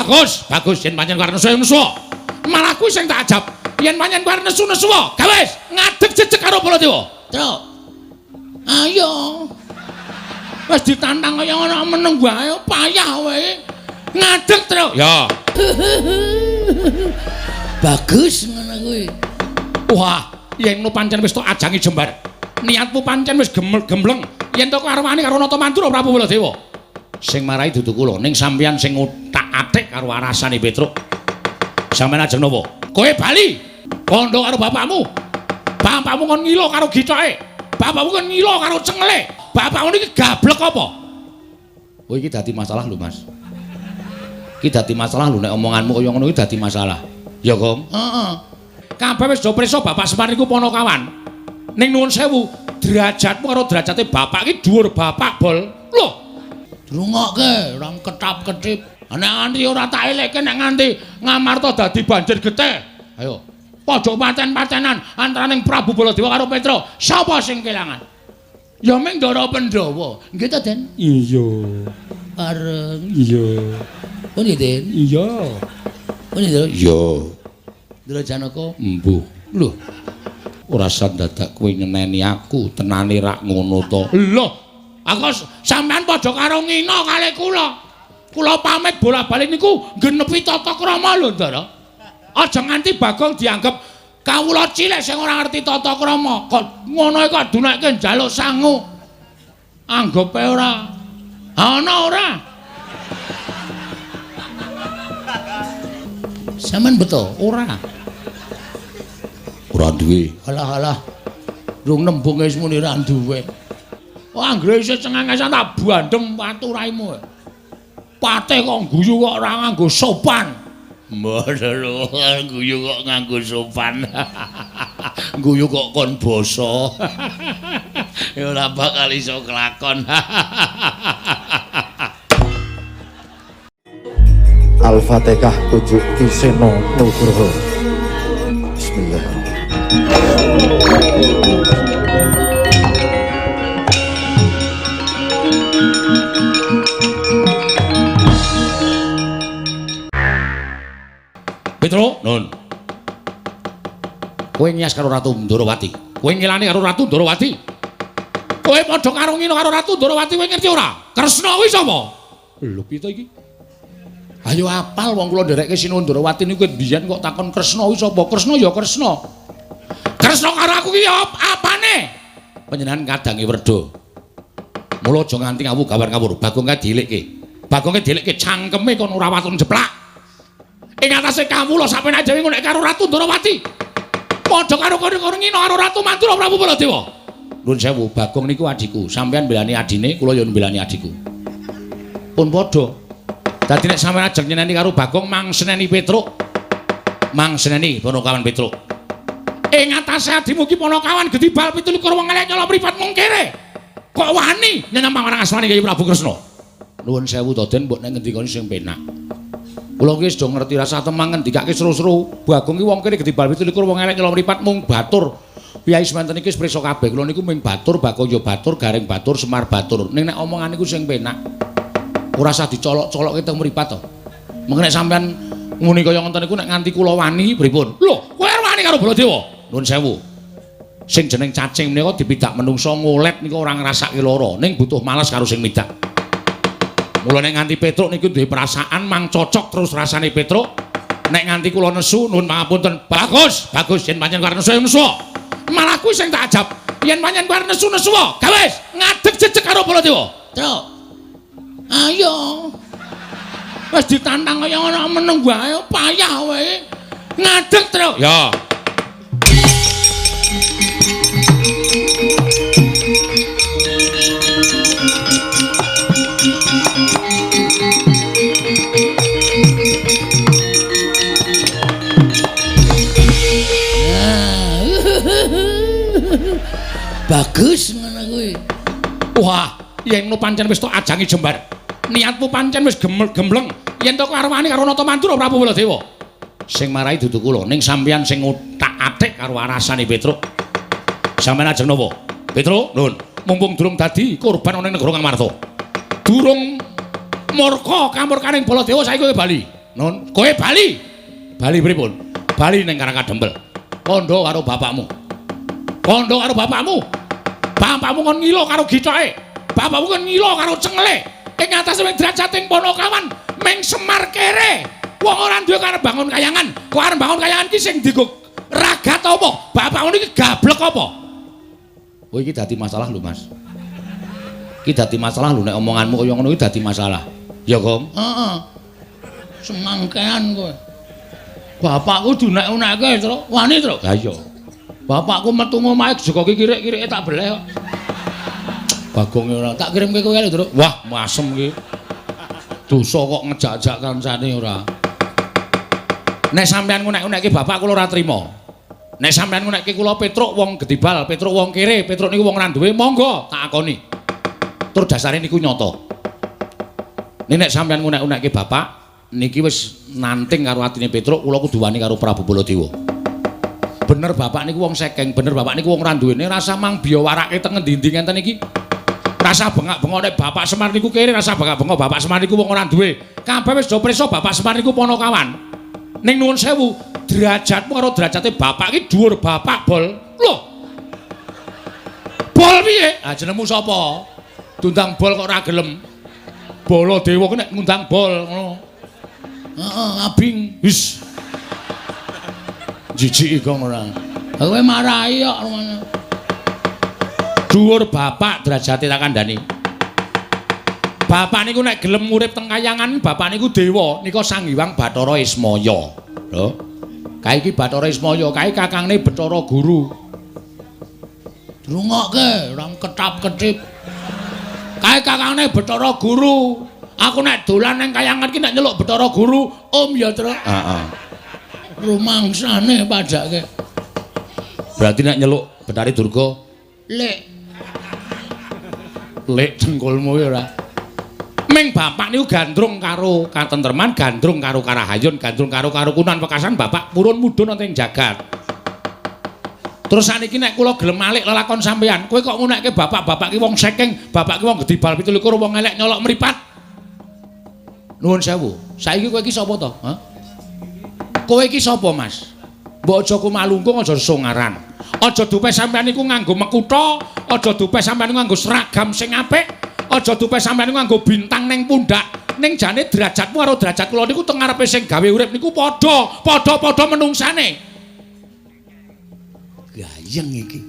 Bagus, bagus yen pancen arep nesu. Malah kuwi sing tak ajab. Yen pancen arep nesu wae, gawes ngadeg jejeg karo Baladewa. Truk. Ayo. Wis ditantang kaya ngono meneng wae, payah wae. Ngadeg, Truk. Ya. Bagus ngono kuwi. Wah, yen no pancen wis tok ajangi jembar. Niatmu pancen wis gembleng. Yen to karwani karo Nata Mantura Prabu Baladewa. Sing marai dudu kula, ning sampeyan sing utak-atik karo arasane Petruk. Sampeyan ajeng napa? Kowe bali. Kandha karo bapakmu. Bapakmu kon ngilo karo gicoke. Bapakmu kon ngilo karo cengele. Bapakmu niki gablek apa? Oh iki dadi masalah lho, Mas. Iki dadi masalah lho nek omonganmu kaya ngono iki dadi masalah. Ya, Kong? Heeh. Kabeh wis do preso Bapak Semar niku ponokawan. Ning nuwun sewu, derajatmu karo derajate bapak iki dhuwur bapak bol. Lho. Drungokke, orang ketap-ketip. Nek nganti ora tak elekke nek nganti Ngamarta dadi banjir getih. Ayo. Padha paten-patenan antaraning Prabu Baladewa karo Petruk. Sapa sing kelangan? Ya ming Ndara Pandhawa. Nggih ta, Den? Iya. Areng. Iya. Pun Den? Iya. Pun Den? Iya. Ndara Janaka? Mbuh. Lho. Ora san dadak kowe nyeneni aku, tenane rak ngono to. Lho. Aku sampean padha karo ngina kalih kula. Kula pamit bola-bali niku genepi tata krama lho, Ndara. Aja nganti Bagong dianggep kawula cilik sing ora ngerti tata krama. Kok ngono kok dunekke njaluk sangu. Anggepe ora. Ana ora? Sampeyan beto, ora. Ora duwe. Alah-alah. Rung nembung wis muni ra duwe. Oh, anggere isih cengengesan tak bandem watu raimu. Patih kok guyu kok ora nganggo sopan. Mboten guyu kok nganggo sopan. Guyu kok kon basa. Ya ora bakal iso kelakon. Al-Fatihah tujuh Kiseno Nugroho. Bismillah. Petruk, nun. Kowe nyias karo Ratu Ndarawati. Kowe ngilani karo Ratu Ndarawati. Kowe padha karo ngino karo Ratu Ndarawati, kowe ngerti ora? Kresna kuwi sapa? Lho piye to iki? Ayo apal wong kula nderekke Sinuwun Ndarawati niku biyen kok takon Kresna kuwi sapa? Kresna ya Kresna. Kresna karo aku ki apane? Panjenengan kadange werda. Mula aja nganti ngawu gawar-gawur. Bagong kae dielikke. Bagong kae dielikke cangkeme kon ora waton jeplak. Ing atase kawula sampeyan dhewe nek karo Ratu Ndarawati. Padha karo ngino karo Ratu Mantura Prabu Baladewa. Nuwun sewu, Bagong niku adhiku. Sampeyan mbelani adine, kula ya mbelani adhiku. Pun padha. Dadi nek sampeyan ajeng nyeneni karo Bagong mangseneni Petruk. Mangseneni Ponokawan Petruk. Ing atase adimu ki Ponokawan Gedibal 17 wong elek nyala mripat mung kere. Kok wani nyenam marang asmane Kyai Prabu Kresna. Nuwun sewu to Den, mbok nek ngendikane sing penak. Kula ki wis do ngerti rasa temang ngendikake seru-seru. Bagong ki wong kene Gedibal 17 wong elek nyala mripat mung batur. Piyai semanten iki wis prisa kabeh. Kula niku mung batur, Bakaya batur, Garing batur, Semar batur. Ning nek omongan niku sing penak. Ora usah dicolok-colokke teng mripat to. Mengko nek sampean muni kaya ngoten niku nek nganti kula wani pripun? Lho, kowe wani karo Baladewa. Nuwun sewu. Sing jeneng cacing menika dipidak menungso ngolet niku ora ngrasake lara, ning butuh malas karo sing midak. Mula nek nganti Petruk niku duwe perasaan mang cocok terus rasane Petruk. Nek nganti kula nesu nuwun pangapunten. Bagus, bagus yen pancen arep nesu. Malah kuwi sing tak ajab. Yen pancen arep nesu wae, gawes ngadeg jejeg karo Baladewa. Truk. Ayo. Wis ditantang kaya ngono meneng wae, payah wae. Ngadeg, Truk. Ya. Bagus ngono kuwi. Wah, yen pancen wis tok ajangi jembar. Niatmu pancen wis gembleng. Yen to karwani karo Nata Mantura Prabu Baladewa. Sing marai dudu kula, ning sampeyan sing utak-atik karo arasane Petruk. Sampeyan ajeng napa? Petruk, nuwun. Mumpung durung dadi korban ana ing negara Ngamarta. Durung murka kamurkaning Baladewa saiki kowe bali. Nun, kowe bali. Bali pripun? Bali ning Karangkadempel. Kandha karo bapakmu. Kandha karo bapakmu. Bapakmu kon ngilo karo gicoke. Bapakmu kon ngilo karo cengele. Ing atase wing derajating Ponokawan ming Semar kere. Wong ora duwe karep bangun kayangan. Kok arep bangun kayangan ki sing digo ragat apa? Bapakmu iki gablek apa? Oh iki dadi masalah lho, Mas. Iki dadi masalah lho nek omonganmu kaya ngono iki dadi masalah. Ya, Gong? Heeh. Semangkean kowe. Bapakku dunek-uneke, Tru. Wani, Tru. Ha iya. Bapakku metu ngomahe jeko ki kirik-kirike tak beleh kok. Bagong ora tak kirimke kowe lho, Tru. Wah, masem iki. Dosa kok ngejak-jak kancane ora. Nek sampean ngunek-unekke bapak kula ora trima. Nek sampean ngunekke kula Petruk wong Gedibal, Petruk wong kere, Petruk niku wong randuwe, monggo tak akoni. Tur dasare niku nyata. Nek sampean ngunek-unekke bapak niki wis nanting karo atine Petruk, kula kudu wani karo Prabu Baladewa. Bener bapak niku wong sekeng, bener bapak niku wong randuwene, rasa mang biya warake teng endi-endi ngenten iki. Rasa bengak-bengok nek bapak Semar niku kere, rasa bengak-bengok bapak Semar niku wong ora duwe. Kabeh wis do preso bapak Semar niku Ponokawan. Ning nuwun sewu, derajatmu karo derajate bapak iki dhuwur bapak bol. Lho. Bol piye? Ah jenengmu sapa? Dundang bol kok ora gelem. Baladewa ku nek ngundang bol ngono. Heeh, abing. Wis. Jijiki kok ora. Kowe marahi kok rumane. Dhuwur bapak derajate tak kandhani. Bapak niku nek gelem urip teng kayangan, bapak niku dewa, nika Sang Hyang Bathara Ismaya. Lho. Kae iki Bathara Ismaya, kae kakangne Bathara Guru. Rungokke, ora ketap-ketip. Kae kakangne Bathara Guru. Aku nek dolan nang kayangan ki nek nyeluk Bathara Guru, Om ya, Tru. Heeh. Rumangsane padake. Berarti nek nyeluk Betari Durga, Lek. Lek cengkulmu ya ora. Ming bapak niku gandrung karo katentreman, gandrung karo karahayun, gandrung karo karukunan wekasan bapak purun mudhun wonten ing jagat. Terus saniki nek kula gelem malik lelakon sampeyan, kowe kok ngunekke bapak-bapak ki wong sekeng, bapak ki wong Gedibal 17 wong elek nyolok mripat. Nuwun sewu. Saiki kowe iki sapa to? Hah? Kowe iki sapa, Mas? Mbok aja kumalungkung, aja songaran. Aja dupe sampeyan niku nganggo mekutha, aja dupe sampeyan niku nganggo seragam sing apik. Aja dupe sampeyan nganggo bintang ning pundak, ning jane derajatmu karo derajat kula niku teng ngarepe sing gawe urip niku padha menungsane. Gayeng iki.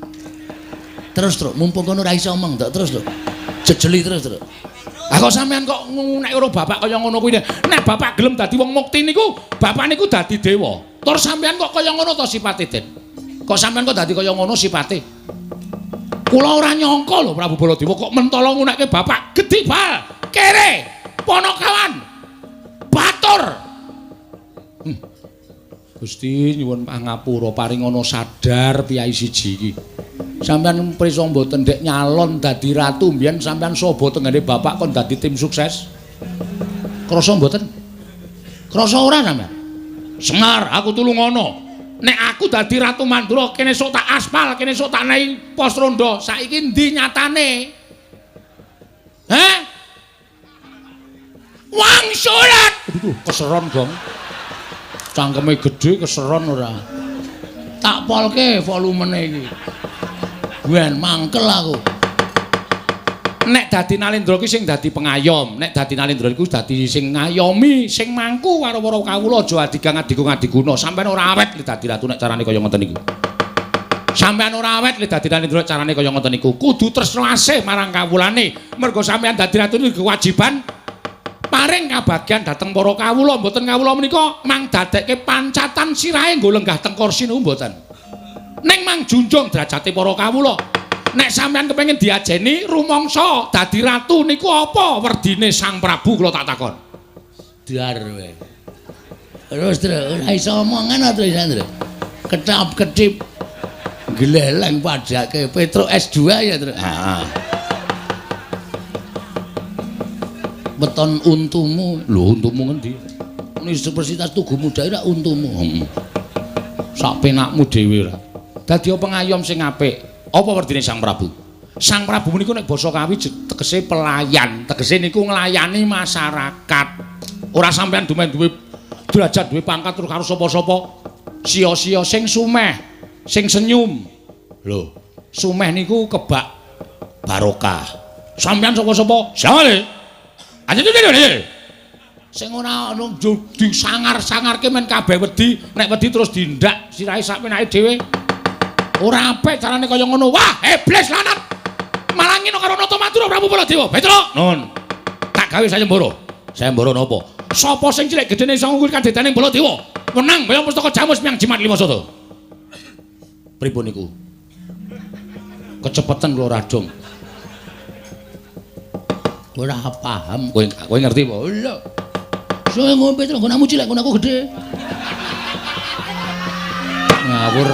Terus, Truk, mumpung kono ora iso omong tok terus, Truk. Jejeli terus, Truk. Lah kok sampeyan kok ngunek karo bapak kaya ngono kuwi. Nek bapak gelem dadi wong mukti niku, bapak niku dadi dewa. Tur sampeyan kok kaya ngono to sipate, Den? Kok sampeyan kok dadi kaya ngono sipate? Kula ora nyangka lho Prabu Baladewa kok mentala ngunekke bapak Gedibal, kere, Ponokawan, Batur. Gusti nyuwun pangapura paringana sadar piyai siji iki. Sampeyan prisa mboten ndek nyalon dadi ratu mbiyen sampeyan sobo tengene bapak kon dadi tim sukses. Krasa mboten? Krasa ora sampeyan? Semar, aku tulung ngono. Nek aku dadi Ratu Mandura kene sok tak aspal, kene sok tak nehi pos ronda, saiki ndi nyatane? Heh? Wangsulan. Aduh, keseron, Gong. Cangkeme gedhe keseron ora. Tak polke volumene iki. Ben mangkel aku. Nek dadi Nalendra ki sing dadi pengayom, nek dadi Nalendra iku dadi sing ngayomi, sing mangku karo para kawula aja adigang adiguna. Sampeyan ora awet lek dadi ratu nek carane kaya ngoten niku. Sampeyan ora awet lek dadi Nalendra carane kaya ngoten niku. Kudu tresna asih marang kawulane. Mergo sampeyan dadi ratu niku kewajiban paring kabagyan dhateng para kawula, mboten kawula menika mang dadekke pancatan sirahe nggo lenggah teng kursi niku mboten. Ning mang junjung derajate para kawula. Nek sampean kepengin diajeni rumangsa dadi ratu niku apa werdine Sang Prabu kula tak takon. Dar wae. Terus ora iso omongan to Sandra. Ketap-ketip gleleng padake Petruk S2 ya, Tru. Heeh. Beton untumu. Lho, untumu ngendi? Universitas Tugu Muda ora untumu. Heeh. Sak penakmu dhewe ora. Dadi pengayom sing apik. Apa werdine Sang Prabu? Sang Prabu niku nek basa Kawi tegese pelayan, tegese niku nglayani masyarakat. Ora sampean duwe derajat duwe pangkat terus karo sapa-sapa. Sia-sia sing sumeh, sing senyum. Lho, sumeh niku kebak barokah. Sampeyan sapa-sapa? Sale. Aja dene. Sing ora ono disangar-sangarke men kabeh wedi, nek wedi terus dindak sirahe sak penake dhewe. Ora apik carane kaya ngono. Wah, iblis lanat. Malah ngino karo nata matur Prabu Baladewa. Petruk, nun. Tak gawe sayembara. Sayembara napa? Sapa sing cilik gedene iso ngungkul kadetaning Baladewa? Menang kaya pustaka Jamus Miang Jimat Limasada. Pripun niku? Kecepeten kula radong. Ora paham. Kowe ngerti apa? Lho. Saya ngombe terus gunamu cilik, gunaku gede. Ngawur.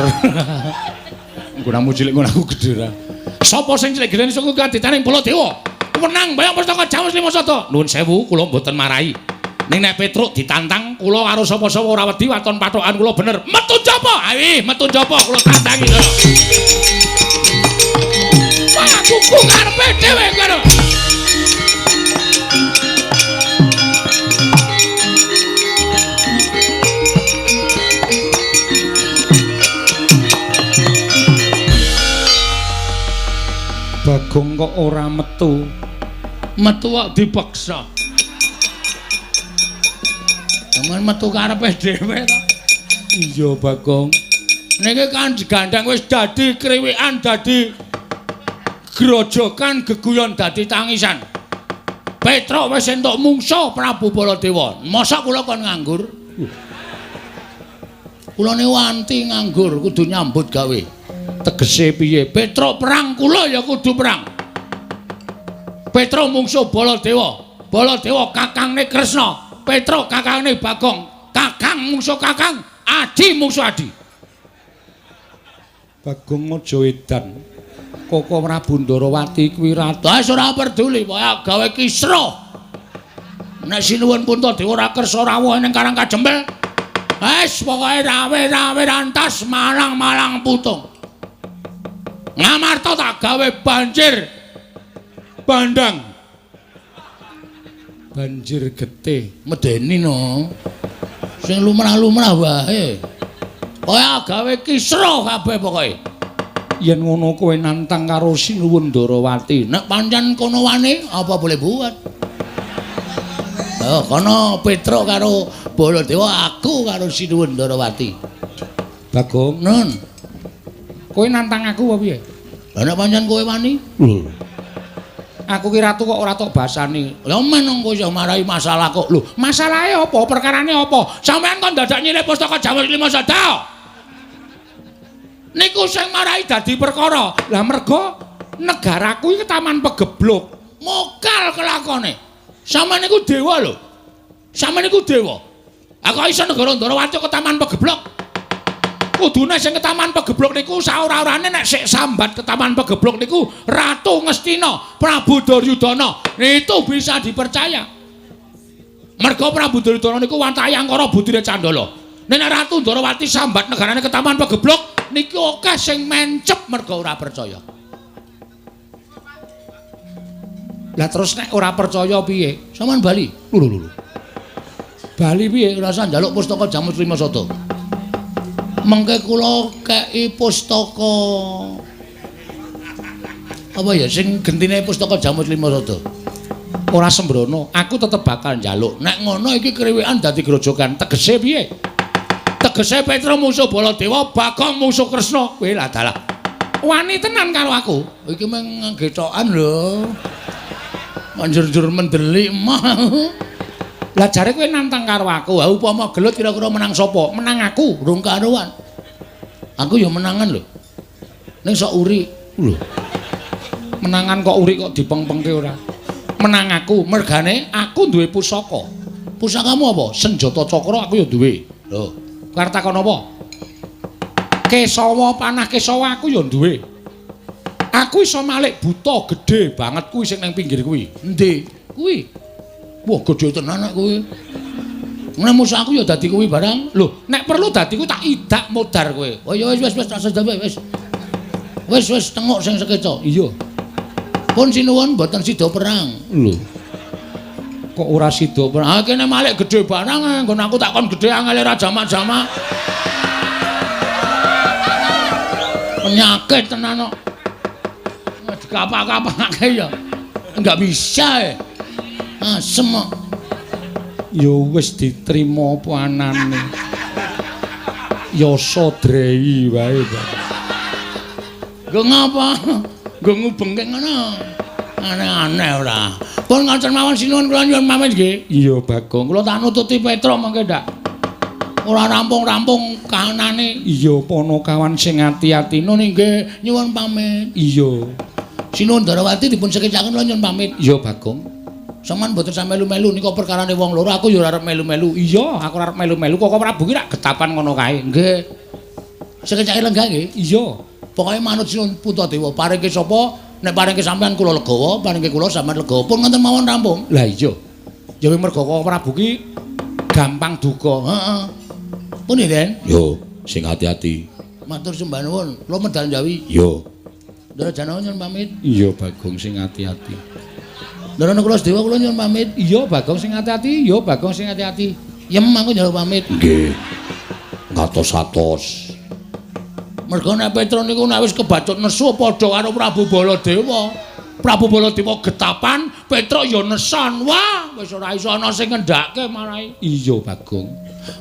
Gunamu cilik, gunaku gede ra. Sapa sing cilik gedene saka kadetaning Baladewa? Menang bayang pustaka Jamus Limasada. Nuwun sewu, kula mboten marahi. Ning nek Petruk ditantang, kula karo sapa-sapa ora wedi waton pathokan kula bener. Metu japa? Ayo, metu japa kula tandangi lho. Wah, kuku karepe dhewe karo. Bagong kok ora metu. Metu kok dipaksa. Sampeyan metu karepe dhewe to. Iya, Bagong. Niki kan digandang wis dadi kriwikan, dadi grojokan, geguyon dadi tangisan. Petruk wis entuk mungsuh Prabu Baladewa. Mosok kula kon nganggur? Kula niku anti nganggur, kudu nyambut gawe. Tegese piye? Petruk perang kula ya kudu perang. Petruk mungsuh Baladewa. Baladewa kakangne Kresna. Petruk kakangne Bagong. Kakang mungsuh kakang, adi mungsuh adi. Bagong aja edan. Koko Prabu Ndarawati kuwi ratu. Wis ora peduli, pokoke gawe kisra. Nek sinuwun Puntadewa ora kersa rawuh ning Karang Kajembel. Wis pokoke rawe-rawe rantas malang-malang putung. Ngamarta tak gawe banjir bandang. Banjir getih medeni no. Sing lumrah-lumrah wae. Kaya gawe kisra kabeh pokoke. Yen ngono kowe nantang karo Sinuwun Ndarawati, nek pancen kono wane apa boleh buat. Oh, kono Petruk karo Baladewa, aku karo Sinuwun Ndarawati. Bagong, nun. Kowe nantang aku apa piye? Lah nek pancen kowe wani? Aku ki ratu kok ora tok basani. Lah men engko iso marahi masalah kok. Lho, masalahe apa? Perkarane apa? Sampeyan kok dadak nyilih pustaka Jamus Limasada. Niku sing marahi dadi perkara. Lah mergo negaraku iki taman pegeblok. Mokal kelakone. Sampeyan niku dewa lho. Sampeyan niku dewa. Aku iso negara Ndarawati kok taman pegeblok. Kudune sing ke taman pegeblok niku saora-orane nek sik sambat ke taman pegeblok niku Ratu Ngastina, Prabu Duryudana. Itu bisa dipercaya. Mergo Prabu Duryudana niku wantahe angkara budine Candala. Nek Ratu Ndarawati sambat negarane ke taman pegeblok niku akeh sing mencep mergo ora percaya. Lah terus nek ora percaya piye? Sampeyan bali. Lho. Bali piye? Ora usah njaluk pustaka Jamus Limasada. Mengke kula kei pustaka apa ya sing gentine pustaka Jamus Limasada. Ora sembrono, aku tetep bakal njaluk. Nek ngono iki kriwikan dadi grojogan. Tegese piye? Tegese Petruk mungsuh Baladewa, Bagong mungsuh Kresna. Kowe lah dalah. Wani tenan karo aku. Iki meng nggethokan lho. Manjur-jur mendelik mah. Lah jare kowe nantang karo aku. Ha upama gelut kira-kira menang sapa? Menang aku, rung karuan. Aku ya menangan lho. Ning sok uri. Lho. Menangan kok uri kok dipeng-pengke ora. Menang aku, mergane aku duwe pusaka. Pusakamu apa? Senjata cakra aku ya duwe. Lho, kowe arep takon apa? Kesawa panah kesawa aku ya duwe. Aku iso malik buta gedhe banget kuwi sing nang pinggir kuwi. Endi? Kuwi. Wah, gedhe tenan nek kowe. Nek musuh aku ya dadi kuwi barang. Lho, nek perlu dadi ku tak idak modar kowe. Oh ya wis tak sedawe wis. Wis tengok sing sekeca. Iya. Pun sinuwun mboten sida perang. Lho. kok ora sida. Ah kene malik gedhe barang nggon aku takon gedhe angel ra jamak-jamak. Penyakit tenan kok. Dikapak-kapake ya. Enggak bisa. Asem kok. Ya wis diterima apa anane. Yasa drei wae. Nggo ngapa? Nggo ngubengke ngono. Aneh-aneh ora. Pun ngoten mawon sinuwun kula nyuwun pamit nggih. Iya, Bagong. Kula tak nututi Petro mangke ndak. Ora rampung-rampung kahanane. Iya, Panakawan sing ati-ati nggih nyuwun pamit. Iya. Sinuwun Darawati dipun sekecaken kula nyuwun pamit. Iya, Bagong. Sampeyan mboten sampe melu-melu nika perkarane wong loro, aku ya ora arep melu-melu. Iya, aku ora arep melu-melu. Kok Prabu ki rak getapan ngono kae. Nggih. Sekecake lenggah nggih. Iya. Pokoke manut Sinuwun Puntadewa, paringke sapa? Nek paringke sampean kula legawa, paringke kula sampean legawa. Pun ngoten mawon rampung. Lah iya. Ya mergo kok Prabu ki gampang duka. Heeh. Pun Den? Yo, sing hati-hati. Matur sembah nuwun. Kula medal Jawi. Yo. Ndara Janawa nyuwun pamit. Iya, Bagong sing hati-hati. Ndara Kula Sedewa kula nyuwun pamit. Iya, Bagong sing hati-hati. Iya, Bagong sing hati-hati. Yem aku njaluk pamit. Nggih. Ngatos-atos. Mergo nek Petro niku nek wis kebacut nesu padha karo Prabu Baladewa. Prabu Baladewa getapan, Petro ya neson. Wah, wis ora iso ana sing ngendhake marahi. Iya, Bagong.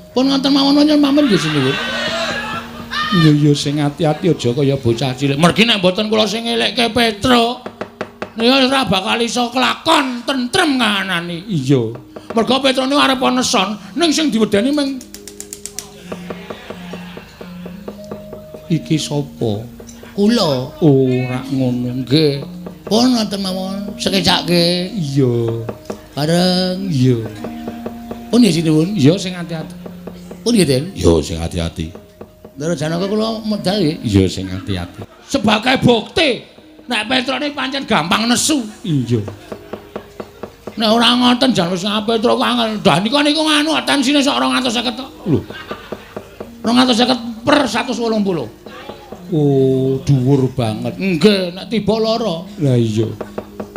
Pun ngoten mawon nyuwun pamit nggih sinuwun. Iya, sing hati-hati aja kaya bocah cilik. Mergi nek mboten kula sing ngelekke Petro, nika ora bakal iso kelakon tentrem kahanane. Iya. Mergo Petro niku arep neson, ning sing diwedeni mung Iki sapa? Kula. Ora ngono. Nggih. Pun ngoten mawon, sekecake. Iya. Bareng. Iya. Pun ya sinuwun. Iya sing hati-hati. Pun nggih, Den. Yo sing hati-hati. Ndara Janaka kula medal nggih. Iya sing hati-hati. Sebagai bukti nek Petro ini pancen gampang nesu. Iya. Nek ora ngoten jan wis Petro kok angel. Dah niku nganu tensine sok 250 tok. Lho. 250 per 180. Oh, dhuwur banget. Nggih, nek tiba lara. Lah iya.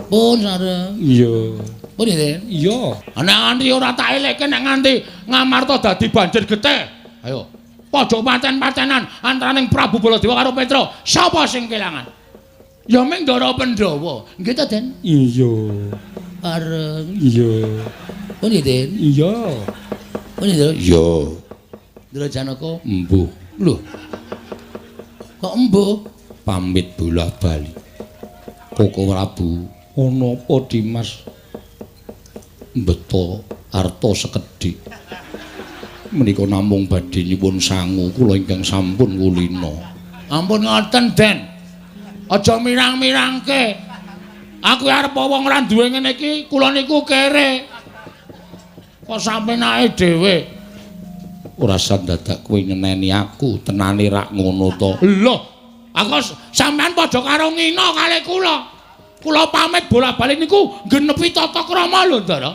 Pun sareng. Iya. Pun ya, Den? Iya. Nek nganti ora tak elekke nek nganti Ngamarta dadi banjir getih. Ayo. Padha paten-patenan antaraning Prabu Baladewa karo Petro. Sapa sing kelangan? Ya ming Ndara Pandhawa. Nggih ta, Den? Iya. Bareng. Iya. Pun ya, Den? Iya. Pun ya, Iya. Ndara Janaka. Embuh. Lho. Kok embuh? Pamit bola-bali. Koko Prabu, ana apa Dimas? Mbeta arta sekedhik. Menika namung badhe nyuwun sangu kula ingkang sampun kulina. Ampun ngoten, Den. Aja mirang-mirangke. Aku arep wong ora duwe ngene iki, kula niku kere. Kok sampe nae dhewe. Ora sandadak kowe nyeneni aku, tenane rak ngono to. Lho, aku sampean padha karo ngina kalih kula. Kula pamit bola-bali niku genepi tata krama lho, Ndara.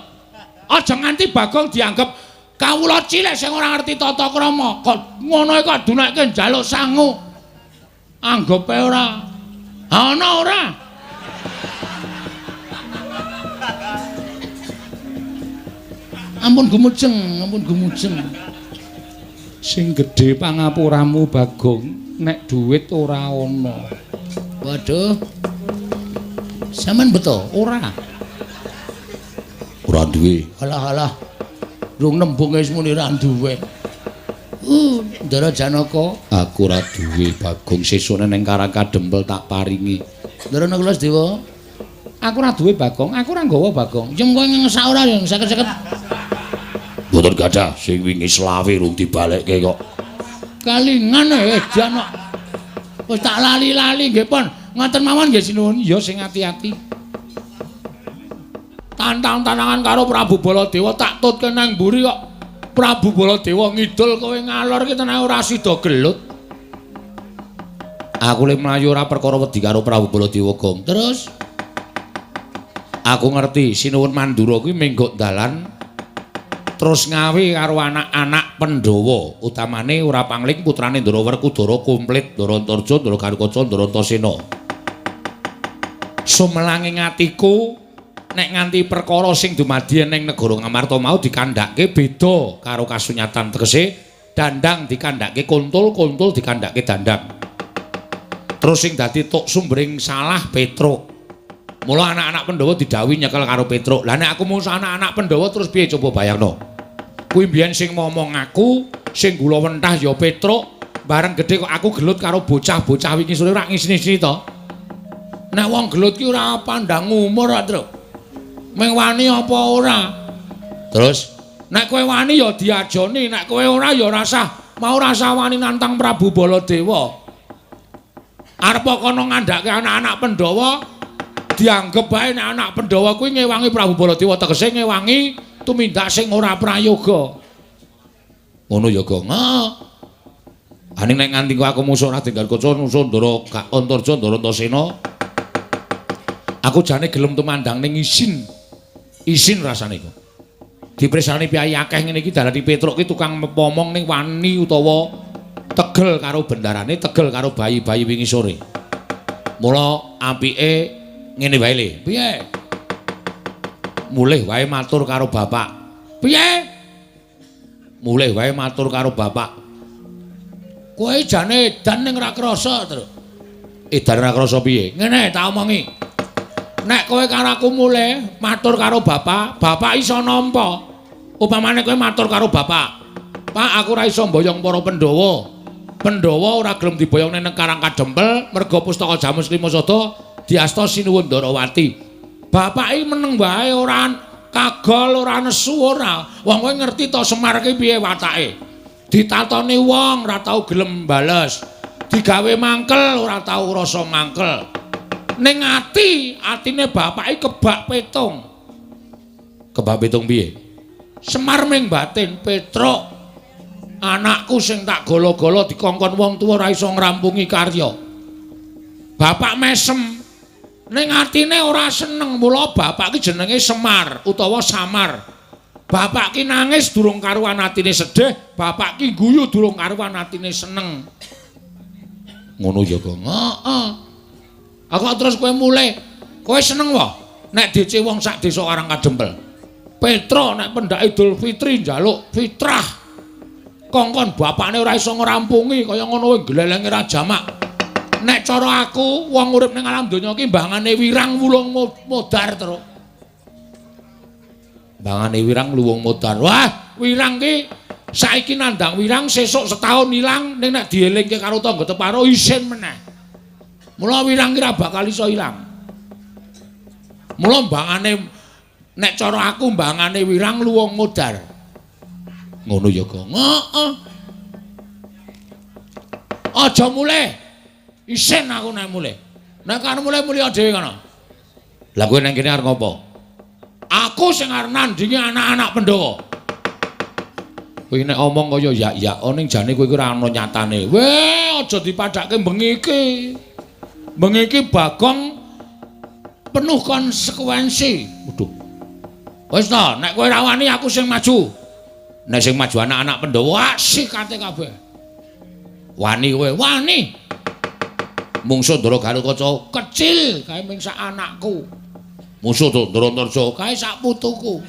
Aja nganti Bagong dianggep kawula cilik sing ora ngerti tata krama. Kok ngono kok dunekke njaluk sangu. Anggepe ora. Ana ora? Ampun gumujeng, ampun gumujeng. Sing gedhe pangapuramu Bagong, nek dhuwit ora ana. Waduh. Sampeyan beto ora? Ora duwe. Halah-halah. Rung nembung wis muni ra duwe. Ndara Janaka, Aku ora duwe Bagong, sesune ning Karang Kadempel tak paringi. Ndara Kula Sedewa. Aku ora duwe Bagong, aku ora nggawa Bagong. Jem kowe ngesak ora ya 50-50. Mboten gadah, sing wingi selawe rung dibalekke kok. Kalingan edan kok. Wis tak lali-lali nggih pun. Ngoten mawon nggih sinuwun. Ya sing ati-ati. Tantang-tantangan karo Prabu Baladewa tak tutke nang mburi kok. Prabu Baladewa ngidul kowe ngalor ki tenan ora sida gelut. Aku le mlayu ora perkara wedi karo Prabu Baladewa, Gong. Terus Aku ngerti Sinuwun Mandura kuwi menggo dalan terus ngawe karo anak-anak Pandhawa, utamane ora pangling putrane Ndara Werkudara komplit, Ndara Antarja, Ndara Karukaca, Ndara Antasena. Sumelanging atiku nek nganti perkara sing dumadi ning negara Ngamarta mau dikandhake beda karo kasunyatan tegese dandang dikandhake kuntul, kuntul dikandhake dandang. Terus sing dadi tuk sumbering salah Petruk. Mula anak-anak Pandhawa didhawuhi nyekel karo Petruk. Lah nek aku musuh anak-anak Pandhawa terus piye coba bayangno. Kuwi mbiyen sing ngomong aku, sing gula wentah ya Petruk. Bareng gedhe kok aku gelut karo bocah-bocah wingi sore ora ngisini-sini to. Nek wong gelut ki ora pandang umur, Truk. Meng wani apa ora? Terus nek kowe wani ya diajoni, nek kowe ora ya rasah mau rasa wani nantang Prabu Baladewa. Arep kono ngandhake anak-anak Pandhawa dianggep bae nek anak Pandhawa kuwi ngewangi Prabu Baladewa tegese ngewangi tumindak sing ora prayoga. Ngono ya, Gong. Aning nek nganti aku musuh Raden Kaca musuh Ndara Antarja Ndara Antasena. Aku jane gelem tumandang ning isin. Isin rasane iku. Dipresani piyai akeh ngene iki dalane Petruk ki tukang pomong ning wani utawa tegel karo bendarane, tegel karo bayi-bayi wingi sore. Mula apike ngene wae le. Piye? Mulih wae matur karo bapak. Piye? Mulih wae matur karo bapak. Kowe jane edan ning ra krasa, Truk. Edan ra krasa piye? Ngene tak omongi. Nek kowe karo aku mulih matur karo bapak, bapak iso nampa. Upamane kowe matur karo bapak. Pak, aku ora iso mboyong para Pandhawa. Pandhawa ora gelem diboyong ning Karang Kadempel merga pustaka Jamus Klimasada diasta Sinuwun Ndarawati. Bapak iki meneng wae ora kagol, ora nesu ora. Wong kowe ngerti to Semar ki piye watake. Ditatoni wong ora tau gelem bales. Digawe mangkel ora tau rasa mangkel. Ning atine bapak iki kebak petung. Kebak petung piye? Semar ming batin Petruk. Anakku sing tak golo-golo dikongkon wong tuwa ora iso ngrampungi karya. Bapak mesem ning atine ora seneng, mula bapak ki jenenge Semar utawa Samar. Bapak ki nangis durung karuan atine sedih, bapak ki guyu durung karuan atine seneng. Ngono ya, Gong. Heeh. Aku terus kowe mulih. Kowe seneng wae nek DC wong sak desa Karang Kadempel. Petruk nek pendak Idul Fitri njaluk fitrah. Kongkon bapakne ora iso ngrampungi kaya ngono wae glelenge ra jamak. Nek cara aku wong urip ning alam donya ki mbangane wirang wulung modar, Truk. Mbangane wirang luwung modar. Wah, wirang ki saiki nandang wirang sesuk setahun ilang ning nek dielingke karo tangga teparo isin meneh. Mula wirang ki ora bakal iso ilang. Mula mbangane nek cara aku mbangane wirang luwung modar. Ngono ya, Gong. Heeh. Aja mulih. Isin aku nek mulih. Nek kan mulih-mulih dhewe kono. Lah kowe nang kene arep ngopo? Aku sing arep nandingi anak-anak Pandhawa. Kowe nek omong kaya ya ning jane kowe iki ora ana nyatane. Weh, aja dipadhake bengi iki. Bengi iki Bagong penuh konsekuensi. Waduh. Wis to, nek kowe ra wani aku sing maju. Nek sing maju anak-anak Pandhawa asik kate kabeh. Wani kowe, wani. Mungsuh Ndara Garukaca kecil kae ming sak anakku. Mungsuh Ndara Antarja kae sak putuku.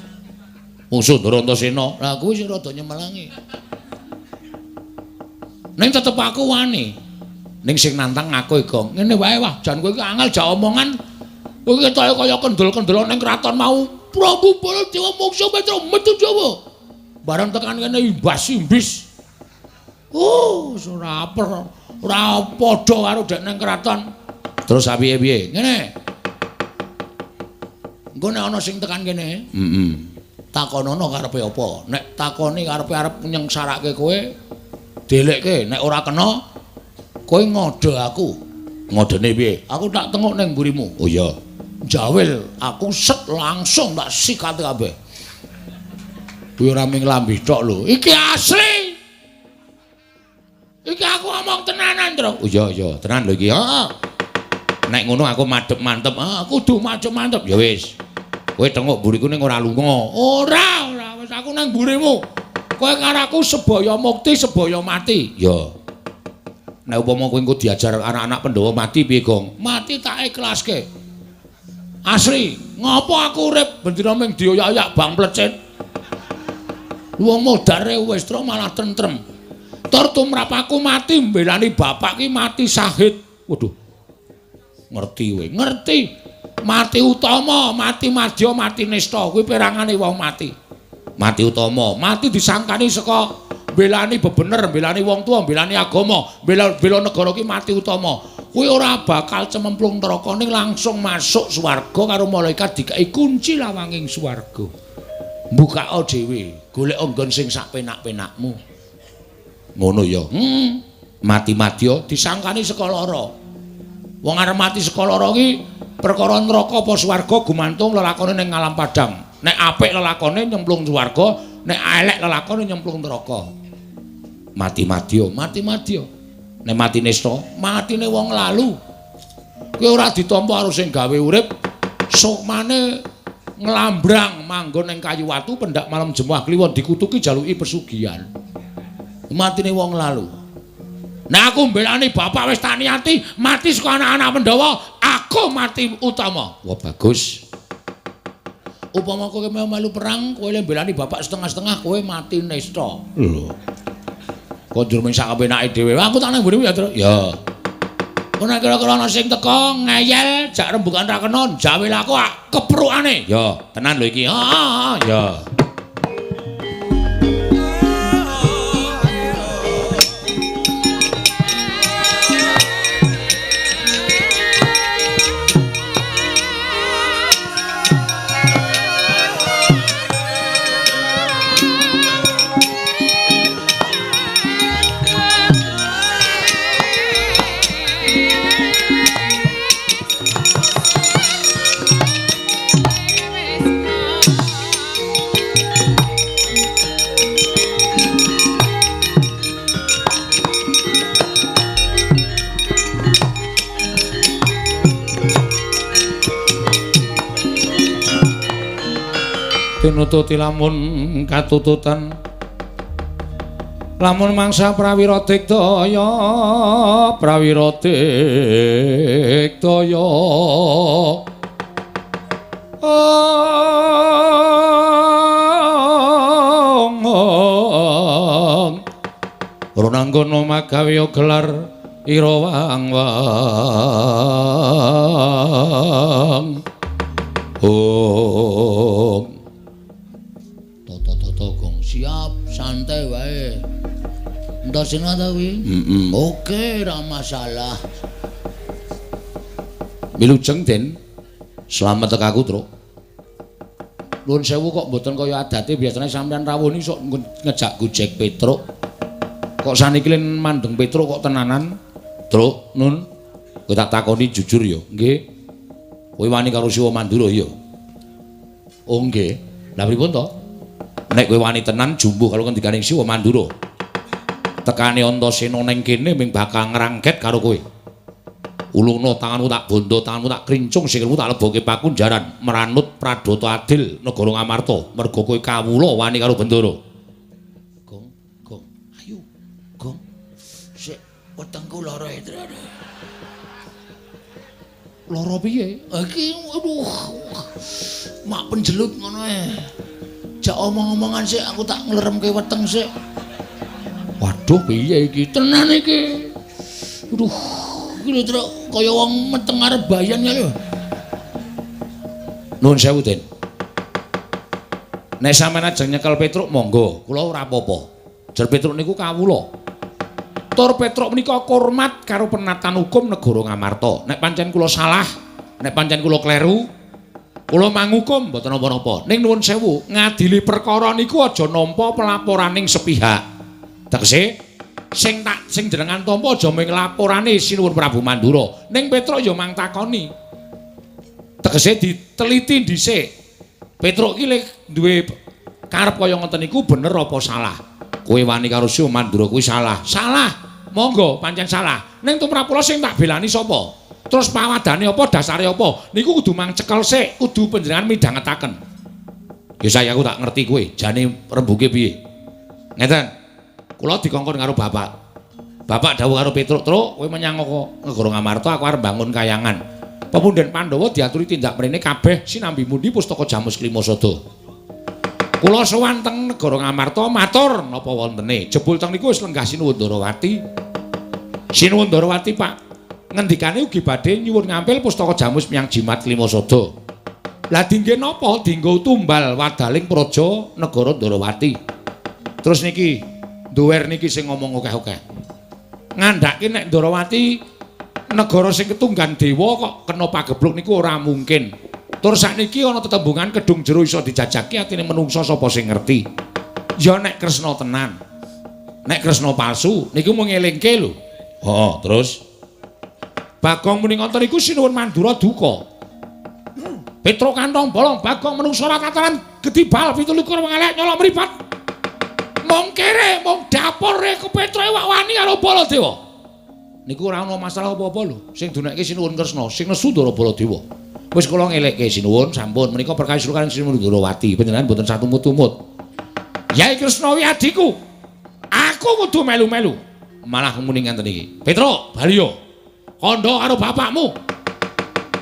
Mungsuh Ndara Antasena, lah kuwi sing rada nyemelangi. Ning tetep aku wani. Ning sing nantang aku Gong. Ngene wae wah, jan kowe iki angel jak omongan. Kowe ketoke kaya kendel-kendel ning kraton mau. Prabu Baladewa mungsuh Petruk metu Jawa. Barang tekan kene imbas-imbis. Ora padha karo dek ning kraton. Terus piye-piye? Ngene. Engko nek ana sing tekan kene, takonono karepe apa? Nek takoni karepe arep nyengsarake kowe, delekke. Nek ora kena, kowe ngode aku. Ngodene piye? Aku tak tengok ning mburimu. Oh iya. Jawil, aku set langsung tak sikat kabeh. Kuwi ora ming lambi tok lho. Iki asli. Iki aku ngomong tenanan, Truk. Oh iya, tenan lho iki. Heeh. Nek ngono aku madhep mantep. Kudu madhep mantep. Ya wis. Kowe tengok mburiku ning ora lunga. Ora, wis aku nang mburimu. Kowe karo aku sebaya mukti, sebaya mati. Ya. Nek upama kowe engko diajar anak-anak Pandhawa mati piye, Gong? Mati tak ikhlaske. Asri, ngopo aku urip bendina ming dioyak-oyak bang plecet. Wong modare wis tro malah tentrem. Tur tumrap aku mati mbelani bapak ki mati syahid. Waduh. Ngerti kowe, ngerti. Mati utama, mati madya, mati nista kuwi perangane wong mati. Mati utama, mati disangkani saka mbelani bebener, mbelani wong tuwa, mbelani agama, bela negara ki mati utama. Kuwi ora bakal cememplung neraka ning langsung masuk swarga karo malaikat dikai kunci lawanging swarga. Mbukao dhewe, golek nggon sing sak penak-penakmu. Ngono ya. Mati madya disangkani saka lara. Wong arep mati saka lara ki perkara neraka apa swarga gumantung lelakone ning alam padang. Nek apik lelakone nyemplung swarga, nek elek lelakone nyemplung neraka. Mati madya, mati madya. Nek mati nista, matine wong lalu. Kowe ora ditampa karo sing gawe urip, sukmane nglambrang manggon ning kayu watu pendak malam Jemuah kliwon dikutuki jaluki pesugihan. Matine wong lalu. Nah aku mbelani bapak wis tak niati mati saka anak-anak Pandhawa, aku mati utama. Wah bagus. Upama kowe melu perang, kowe le mbelani bapak setengah-setengah, kowe mati nista. Lho. Kondur ming sak kepenake dhewe. Aku tak nang mburi ya, Tru. Ya. Ana kira-kira ana sing teka ngeyel, jak rembugan ra kena, jawel aku keprukane. Ya, tenan lho iki. Ya. Tinututi lamun katututan lamun mangsa prawira digdaya Ronanggono magawe gelar ira wang-wang siap, santai wae. Entasena ta kuwi? Oke, ora masalah. Wilujeng, Den. Slamet tek aku, Truk. Nuwun sewu kok mboten kaya adate biasane sampean rawuh sok ngejak Gojek Petruk. Kok saniki len mandeng Petruk kok tenanan? Truk, Nun. Kowe tak takoni jujur ya, nggih. Kowe wani karo Siwa Mandura ya? Oh, nggih. Lah pripun to? Nek kowe wani tenan jumbuh karo ngendikaning Siwa Mandura. Tekane Antasena ning kene ming bakal ngrangket karo kowe. Ulungna tanganmu tak bondo, tanganmu tak krincung, sikilmu tak lebokke pakunjaran, meranut pradata adil negara Ngamarta. Mergo kowe kawula wani karo Bendara. Gong, ayo. Gong. Sik wetengku lara itu. Lara piye? Iki aduh. Mak penjelut ngono ae. Jak omong-omongan sik aku tak ngleremke weteng sik. Waduh piye iki? Tenan iki. Aduh, iki lho Truk kaya wong meteng arep bayan ya lho. Nuwun sewu, Den. Nek sampeyan ajeng nyekel Petruk monggo, kula ora apa-apa. Jer Petruk niku kawula. Tur Petruk menika hormat karo penatan hukum negara Ngamarta. Nek pancen kula salah, nek pancen kula kleru, kula mangukum mboten napa-napa. Ning nuwun sewu, ngadili perkara niku aja nampa pelaporaning sepihak. Tegese sing jenengan tampa aja mung laporane Sinuwun Prabu Mandura. Ning Petruk ya mang takoni. Tegese diteliti dhisik. Petruk iki lek duwe karep kaya ngoten niku bener apa salah? Kowe wani karo Siwa Mandura kuwi salah. Salah. Monggo pancen salah. Ning tumrap kula sing tak belani sapa? Terus pawadane apa, dasare apa? Niku kudu mang cekel sik, kudu panjenengan midhangetaken. Ya saya aku tak ngerti kowe, jane rembuge piye. Ngeten. Kula dikongkon karo bapak. Bapak dawuh karo Petruk, "Truk, kowe menyang negara Ngamarta aku arep bangun kayangan. Pepundhen Pandhawa diaturi tindak mrene kabeh sinambi mundi pustaka Jamus Klimasada. Kula sowan teng negara Ngamarta matur napa wontene. Jebul teng niku wis lenggah Sinuwun Ndarawati. Sinuwun Ndarawati, Pak. Ngendikane ugi badhe nyuwun ngampil pustaka Jamus miyang Jimat Klimasada. Lah dingge napa? Dinggo tumbal wadaling praja negara Ndarawati. Terus niki duwer niki sing ngomong akeh-akeh. Ngandhake nek Ndarawati negara sing ketunggan dewa kok kena pagebluk niku ora mungkin. Tur sakniki ana tetembungan kedung jero iso dijajaki atine menungsa sapa sing ngerti. Ya nek Kresna tenan. Nek Kresna palsu niku mung ngelingke lho. Heeh, terus Bagong muni ngoten niku Sinuwun Mandura duka. Petruk kantong bolong Bagong menungsa ora tataran gedibal 17 wengelek nyolok mripat. Mung kere mung dapure kepetruke wak wani karo Baladewa. Niku ora ana masalah apa-apa lho. Sing dunekke Sinuwun Kresna, sing nesu Ndara Baladewa. Wis kula ngelekke Sinuwun sampun menika perkawis kaliyan Sinuwun Ndarawati panjenengan mboten satumut-tumut. Yai Kresna wi adiku. Aku kudu melu-melu. Malah muni ngenten iki. Petruk, Baliyo. Kandha karo bapakmu.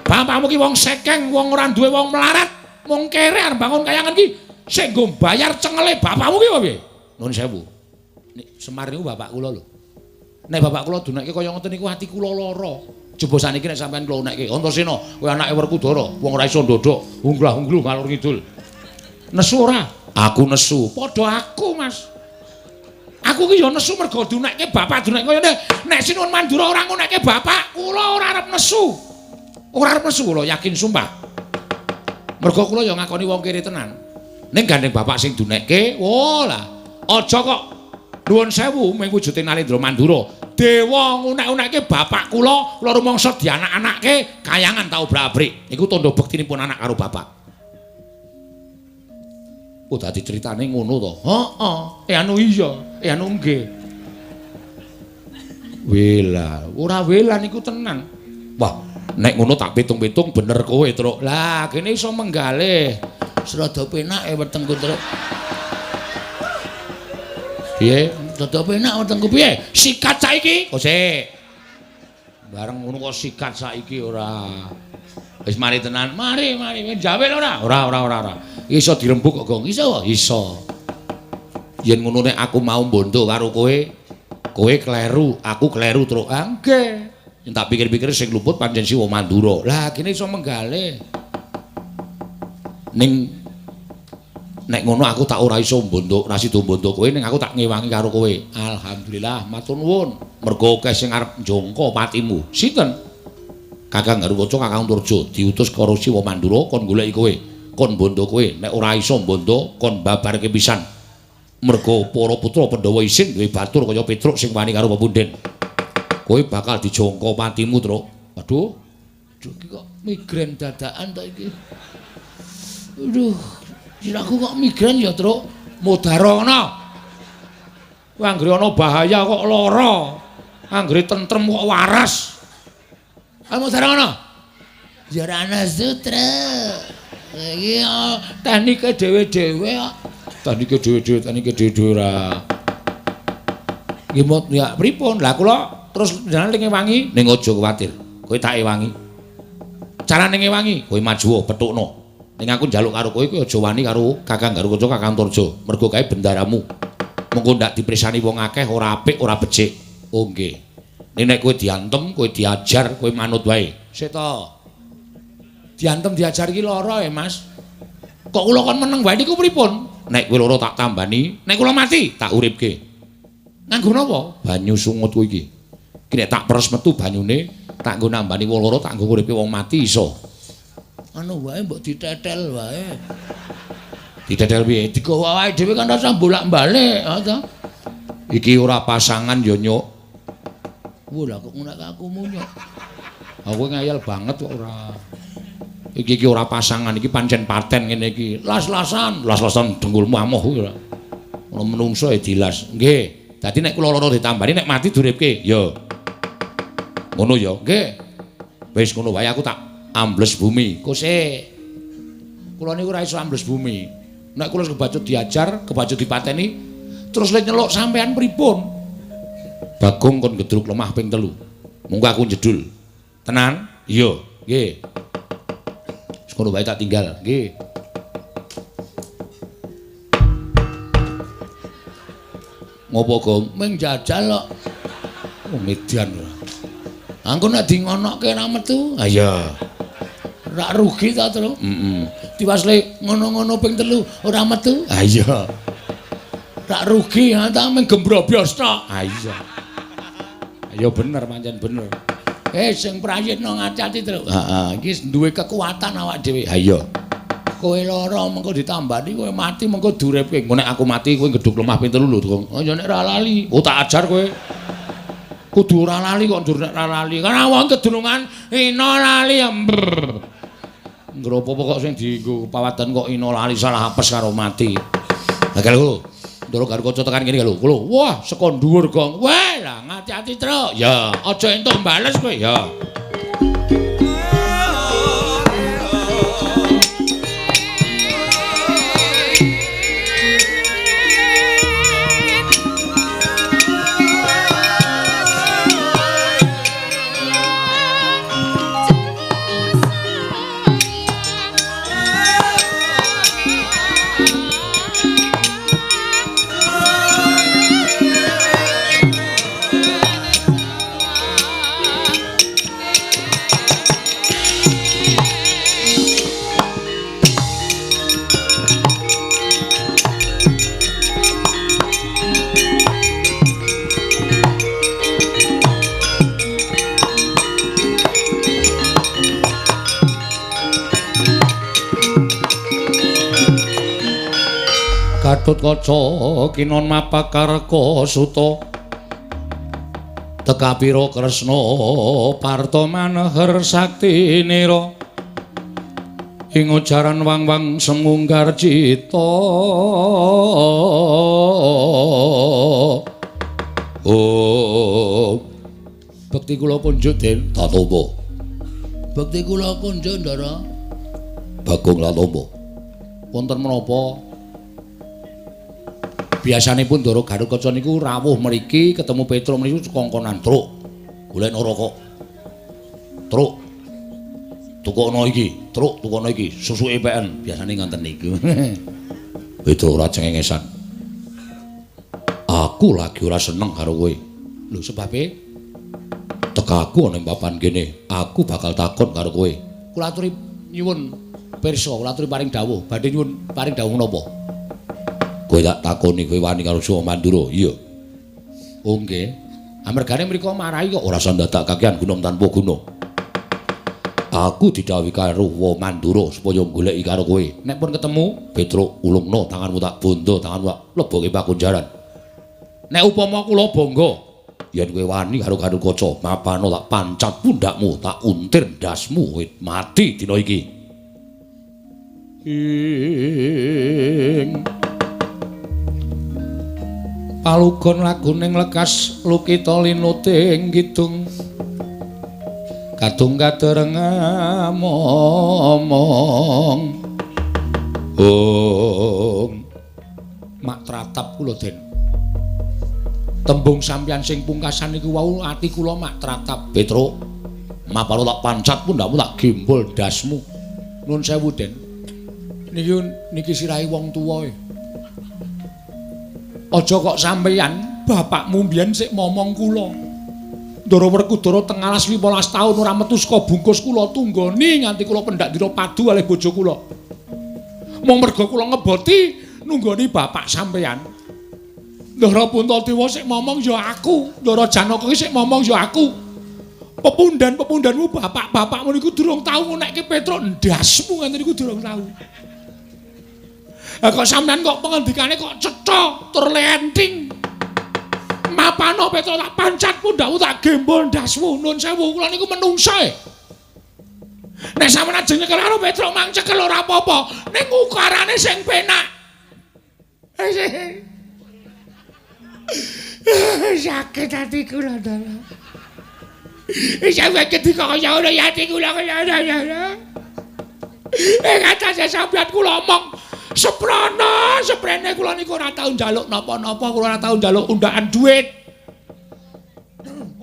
Bapakmu ki wong sekeng, wong ora duwe wong melarat. Mung kere arep bangun kayangan ki sing nggo bayar cengele bapakmu ki piye? Nuwun sewu. Nek Semar niku bapak kula lho. Nek bapak kula dunekke kaya ngoten niku ati kula lara. Jebul saniki nek sampean kula nekke Antasena, kowe anake Werkudara, wong ora iso ndodok, unglah-ungluh ngalor ngidul. Nesu ora? Aku nesu. Padha aku, Mas. Aku ki ya nesu mergo dunekke bapak dunekke kaya nek Sinuwun Mandura ora ngunekke bapak, kula ora arep nesu. Ora arep nesu kula yakin sumpah. Mergo kula ya ngakoni wong kere tenan. Ning gandeng bapak sing dunekke, lah. Aja kok nuwun sewu mung wujude Nalendra Mandura. Dewa ngunek-unekke bapak kula rumangsa dianak-anakke kayangan tau brabrik. Niku tandha bektinipun anak karo bapak. Oh dadi critane ngono to. Heeh. Anu iya, anu nggih. Wela, ora wela niku tenan. Wah, nek ngono tak pitung-pitung bener kowe, Truk. Lah, kene iso menggalih. Serada penake wetengku, Truk. Piye? Dada penak wetengku piye? Sikat saiki. Kok sik. Bareng ngono kok sikat saiki ora. Wis mari tenan. Mari jawen ora? Ora. Iso dirembuk kok, Gong. Iso. Yen ngono nek aku mau mbondo karo kowe, kowe kleru, aku kleru terus. Nggih. Yen tak pikir-pikir sing luput pancen Siwa Mandura. Lah kene iso menggalih. Ning nek ngono aku tak ora iso mbondok, ora sida mbondok kowe ning aku tak ngewangi karo kowe. Alhamdulillah, matur nuwun. Mergo akeh sing arep njangka patimu. Sinten? Kakang Garukaca, Kakang Turja diutus karo Siwa Mandura kon goleki kowe, kon bondo kowe. Nek ora iso bondo, kon babarke pisan. Mergo para putra Pandhawa isin duwe batur kaya Petruk sing wani karo Pepundhen. Kowe bakal dijangka patimu, Truk. Waduh. Iki kok migren dadakan ta iki. Aduh. Aku kok migren ya, Truk. Mudhara ana. Anggere ana bahaya kok lara. Anggere tentrem kok waras. Mudhara ana. Ya ora ana sutra. Iki teknike dhewe-dhewe kok. Teknike dhewe-dhewe ora. Nggih mot ya pripun? Lah kula terus njenengan ning ewangi ning aja kuwatir. Kowe tak ewangi. Carane ngewangi, kowe maju petukno. Ning aku njaluk karo kowe aja wani karo Kakang Garukaca, Kakang Turja. Mergo kae bendaramu. Mengko ndak diprisani wong akeh ora apik, ora becik. Oh nggih. Nek kowe diantem, kowe diajar, kowe manut wae. Sik to. Diantem diajar iki lara ya, Mas. Kok kula kon meneng wae niku pripun? Nek kowe lara tak tambani, nek kula mati tak uripke. Nganggo napa? Banyu sungut kowe iki. Iki nek tak peres metu banyune, tak nggo nambani wong lara, tak nggo uripe wong mati iso. Anu wae mbok ditetel wae. Ditetel piye? Digawa wae dhewe kan rasa bolak-balik, ta. Iki ora pasangan ya, Nyuk. Wah, lah kok ngono aku munyuk. Aku ngayal banget kok ora. Iki ora pasangan, iki pancen paten ngene iki. Las-lasan dengkulmu amoh kuwi ora. Ono menungso ya dilas. Nggih. Dadi nek kula lara ditambani nek mati duripke, ya. Ngono ya. Nggih. Wis ngono wae aku tak ambles bumi. Kok sik. Kula niku ora iso ambles bumi. Nek kula kebacut diajar, kebacut dipateni, terus lek nyeluk sampean pripun? Bagong kon gedruk lemah ping 3. Monggo aku njedul. Tenan? Iya. Nggih. Wis ngono wae tak tinggal. Nggih. Ngopo, Gom? Ming jajal kok. Oh, median. Angko nek di ngonoke ra metu. Ha iya. Ra rugi ta, Tru? Diwasle ngono-ngono ping 3 ora metu. Ha iya. Ra rugi ha ta ming gembrobos tok. Ha iya. Ya bener pancen bener. Sing prayitna ngati-ati, Tru. Heeh, iki duwe kekuatan awak dhewe. Ha iya. Kowe lara mengko ditambani kowe mati mengko duripke. Engko nek aku mati kowe gedhuk lemah ping 3 lho, Dong. Oh ya nek ra lali. Oh tak ajar kowe. Kudu ora lali kok ndur nek ra lali. Karena wong kedurungan ina lali ember. Ngropo kok sing dienggo pawadan kok ina lali salah apes karo mati. Lah kalau Ndoro karo kanca tekan kene lho. Lho, wah saka dhuwur, Gong. Wah, lah ngati-ati, Truk. Ya, aja entuk bales kowe, ya. Gatotkaca kinon mapakarka suta tekapira Kresna parta maneher sakti nira ing ujaran wang-wang semunggar cita bekti kula punjuk Den Tatapa bekti kula punjuk Ndara Bagong Tatapa wonten menapa biasanipun Ndara Gatotkaca niku rawuh mriki ketemu Petruk mriku kongkonan Truk. Golek neraka. Truk. Tukokno iki, Truk, tukokno iki, susuke PN biasane ngonten niku. Petruk ora cengengesan. Aku lagi ora seneng karo kowe. Lho sebabe tekaku ana ing papan kene, aku bakal takon karo kowe. Kula aturi nyuwun pirsa, kula aturi paring dawuh, badhe nyuwun paring dawuh menapa? Kowe tak takoni kowe wani karo Suwa Mandura? Iya. Oh nggih. Amargane mriko marahi kok ora sandadak kakehan guna tanpa guna. Aku didhawuhi karo Suwa Mandura supaya goleki karo kowe. Nek pun ketemu, Petruk ulungna tanganmu tak bondo, tanganmu tak leboke pakunjaran. Nek upama kula bangga yen kowe wani karo Gatotkaca, mapano tak pancat pundakmu, tak untir ndasmu mati dina iki. Palugon laguning lekas lukita linuting kidung kadung kadereng momong mak tratap kula Den tembung sampeyan sing pungkasan niku wau ati kula mak tratap Petruk mapalo tak pancat pundakmu tak gembol dasmu nuwun sewu Den niki sirahe wong tuwa aja kok sampeyan bapakmu mbiyen sik momong kula. Ndara Werkudara teng alas 15 taun ora metu saka bungkus kula tunggoni nganti kula pendak dira padu kalih bojo kula. Mung merga kula ngeboti nunggoni bapak sampeyan. Ndara Puntadewa sik momong ya aku, Ndara Janaka sik momong ya aku. Pepundan-pepundanmu bapak-bapakmu niku durung tau ngonekke Petruk ndasmu ngene niku durung tau. Kok sampean kok pengendikane kok cetha tur lenting. Mapano Petruk tak pancat pundakmu tak gembol ndasmu. Nuwun sewu kula niku menungsa. Nek sampean ajeng nyekel karo Petruk mang cekel ora apa-apa, ning ukarane sing penak. Sakit hati kula Ndara. Sampeyan ketika kaya ngono ya ati kula kaya ngono. Kata sampeyan kula omong Seprana, seprene kula niku ora tau njaluk napa-napa, kula ora tau njaluk undakan dhuwit.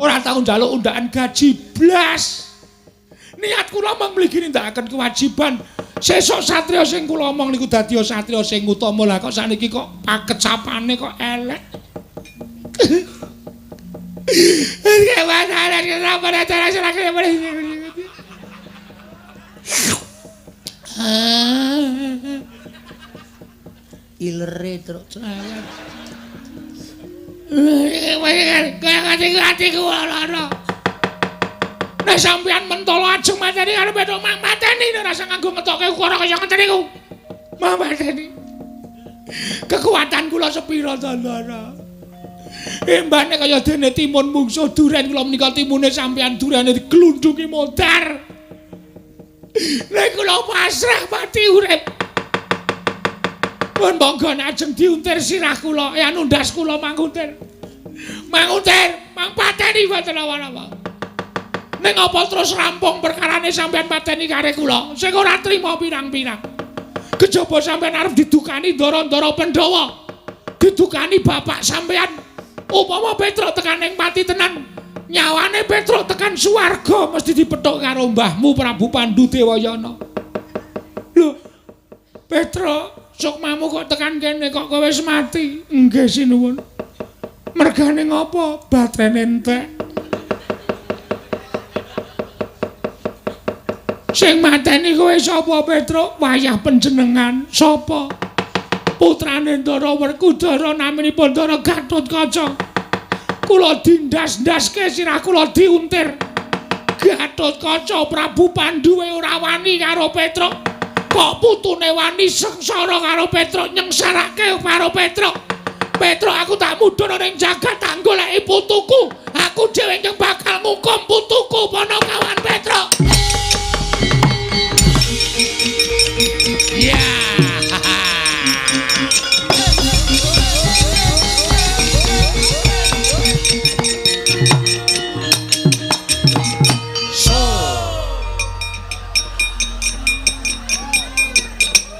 Ora tau njaluk undakan gaji blas. Niat kula mung mligi nindakaken kewajiban. Sesuk satriya sing kula omong niku dadi satriya sing utama. Lah kok saniki kok pakecapane kok elek. Ilere truk celana. Atiku lara. Nek sampeyan mentolo ajeng mateni karo petuk mang mateni rasa nganggo ngetokke ukara kaya ngeten niku. Mang mateni. Kekuatan kula sepira to, Ndara? Embane kaya dene timun mungsuh duren kula menika timune sampeyan durane diglundhungi modar. Nek kula pasrah mati urip. Pun monggo ajeng diuntir sirah kula, anu ndas kula manguntir. Manguntir, mang pateni mboten apa-apa. Ning apa terus rampung perkarane sampeyan pateni kare kula, sing ora trima pirang-pirang. Kejaba sampeyan arep didukani Ndara-ndara Pandhawa. Didukani bapak sampeyan. Upama Petruk tekan ning pati tenan, nyawane Petruk tekan swarga mesti dipethuk karo mbahmu Prabu Pandhu Dewayana. Lho, Petruk, sukmamu kok tekan kene kok kowe wis mati? Nggih sinuwun. Mergane ngopo? Batrene entek. Sing mateni kowe sapa, Petruk? Wayah panjenengan sapa? Putrane Ndara Werkudara naminipun Ndara Gatotkaca. Kula dindas-ndaske sirah kula diuntir. Gatotkaca Prabu Pandhu ora wani karo Petruk. Kok putune wani sengsara karo Petruk nyengsarake karo Petruk. Petruk aku tak mudhun ning jagat tak goleki putuku. Aku dhewe yang bakal ngukum putuku Panakawan Petruk. Ya.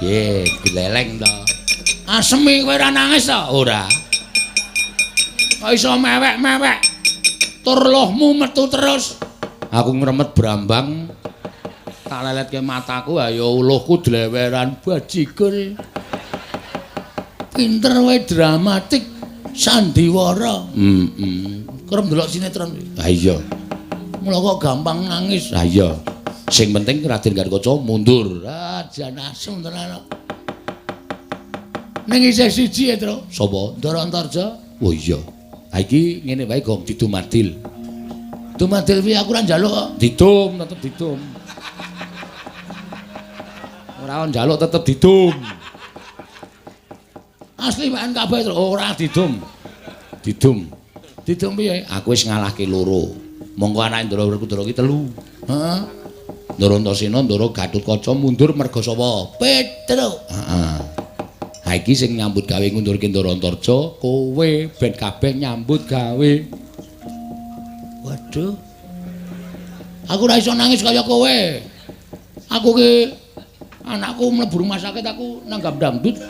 Ye, dileleng to. Asemi kowe ora nangis to? Ora. Kok iso mewek-mewek? Tur lohmu metu terus. Aku ngremet brambang. Tak leletke mataku, ayo uluhku dleweran bajigul. Pinter wae dramatik sandiwara. Kerep ndelok sinetron. Ha iya. Mula kok gampang nangis. Ha iya. Sing penting Raden Gatotkaca mundur. Ah, jan asu tenan. Ning isih siji ya, Tru. Sapa? Ndara Antarja. Oh iya. Ha iki ngene wae gong didumadil. Dumadil piye aku ora njaluk kok. Didum, tetep didum. Ora njaluk tetep didum. Asli wae kabeh, Tru. Ora didum. Didum. Didum piye? Aku wis ngalahke loro. Monggo anake Ndara Werkudara ki telu. Heeh. Ndara Antasena, Ndara Gatotkaca mundur merga sapa? Petruk. Heeh. Ha iki sing nyambut gawe ngundurke Ndara Antarja, kowe ben kabeh nyambut gawe. Waduh. Aku ora iso nangis kaya kowe. Aku ki anakku mlebu rumah sakit aku nanggap dangdut.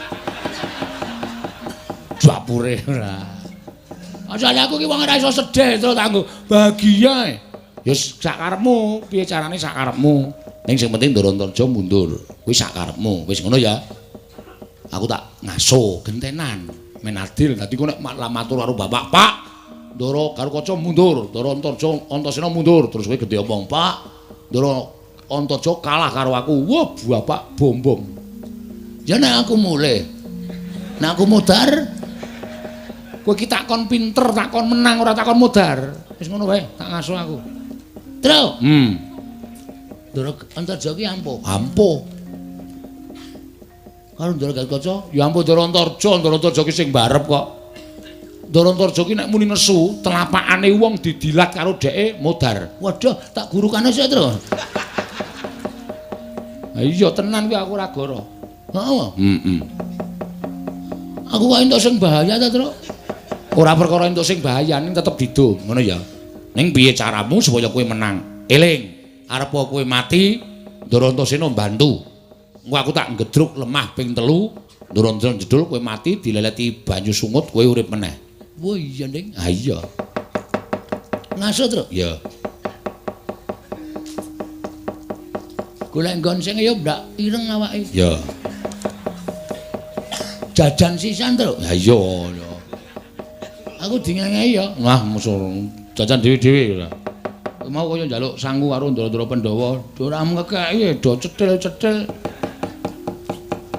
Dapure ora. Asale aku ki wong ora iso sedih terus tak bahagia. Ya sak karepmu, piye carane sak karepmu. Ning sing penting Ndara Antarja mundur. Kuwi sak karepmu. Wis ngono ya. Aku tak ngaso gentenan men adil. Dadi kok nek matur karo bapak, Pak, Ndara Gatotkaca mundur, Ndara Antasena mundur. Terus kowe gedhe omong, Pak, Ndara Antarja kalah karo aku. Wah, bapak bom-bom. Ya nek aku mulih. Nek aku mudar, kowe ki takon pinter, takon menang ora takon mudar. Wis ngono wae, tak ngaso aku. Tru. Ndara Antarja ki ampuh. Ampuh. Karo Ndara Gatotkaca, ya ampun Ndara Antarja ki sing barep kok. Ndara Antarja ki nek muni nesu, telapakane wong didilat karo dheke modar. Waduh, tak gurukane sik, Tru. Ha iya tenan kuwi aku ora goro. Heeh. Aku kok entuk sing bahaya ta, Tru? Ora perkara entuk sing bahaya, ning tetep didum, ngono ya. Ning piye caramu supaya kowe menang? Eling, arep kowe mati, Ndara Antasena mbantu. Engko aku tak ngedruk lemah ping 3, Ndara Antasena jedul kowe mati dileleti banyu sungut kowe urip meneh. Wah iya Ning. Ha iya. Ngaso, Tru? Ya. golek nggon sing ya ndak ireng awake. Ya. Jajan sisan to. Ya iya. Aku dingengei ya. Wah, musuh jajan dhewe-dhewe ora. Mau kaya njaluk sangu karo Ndara-ndara Pandhawa, Ora ngekeki do cetil-cetil.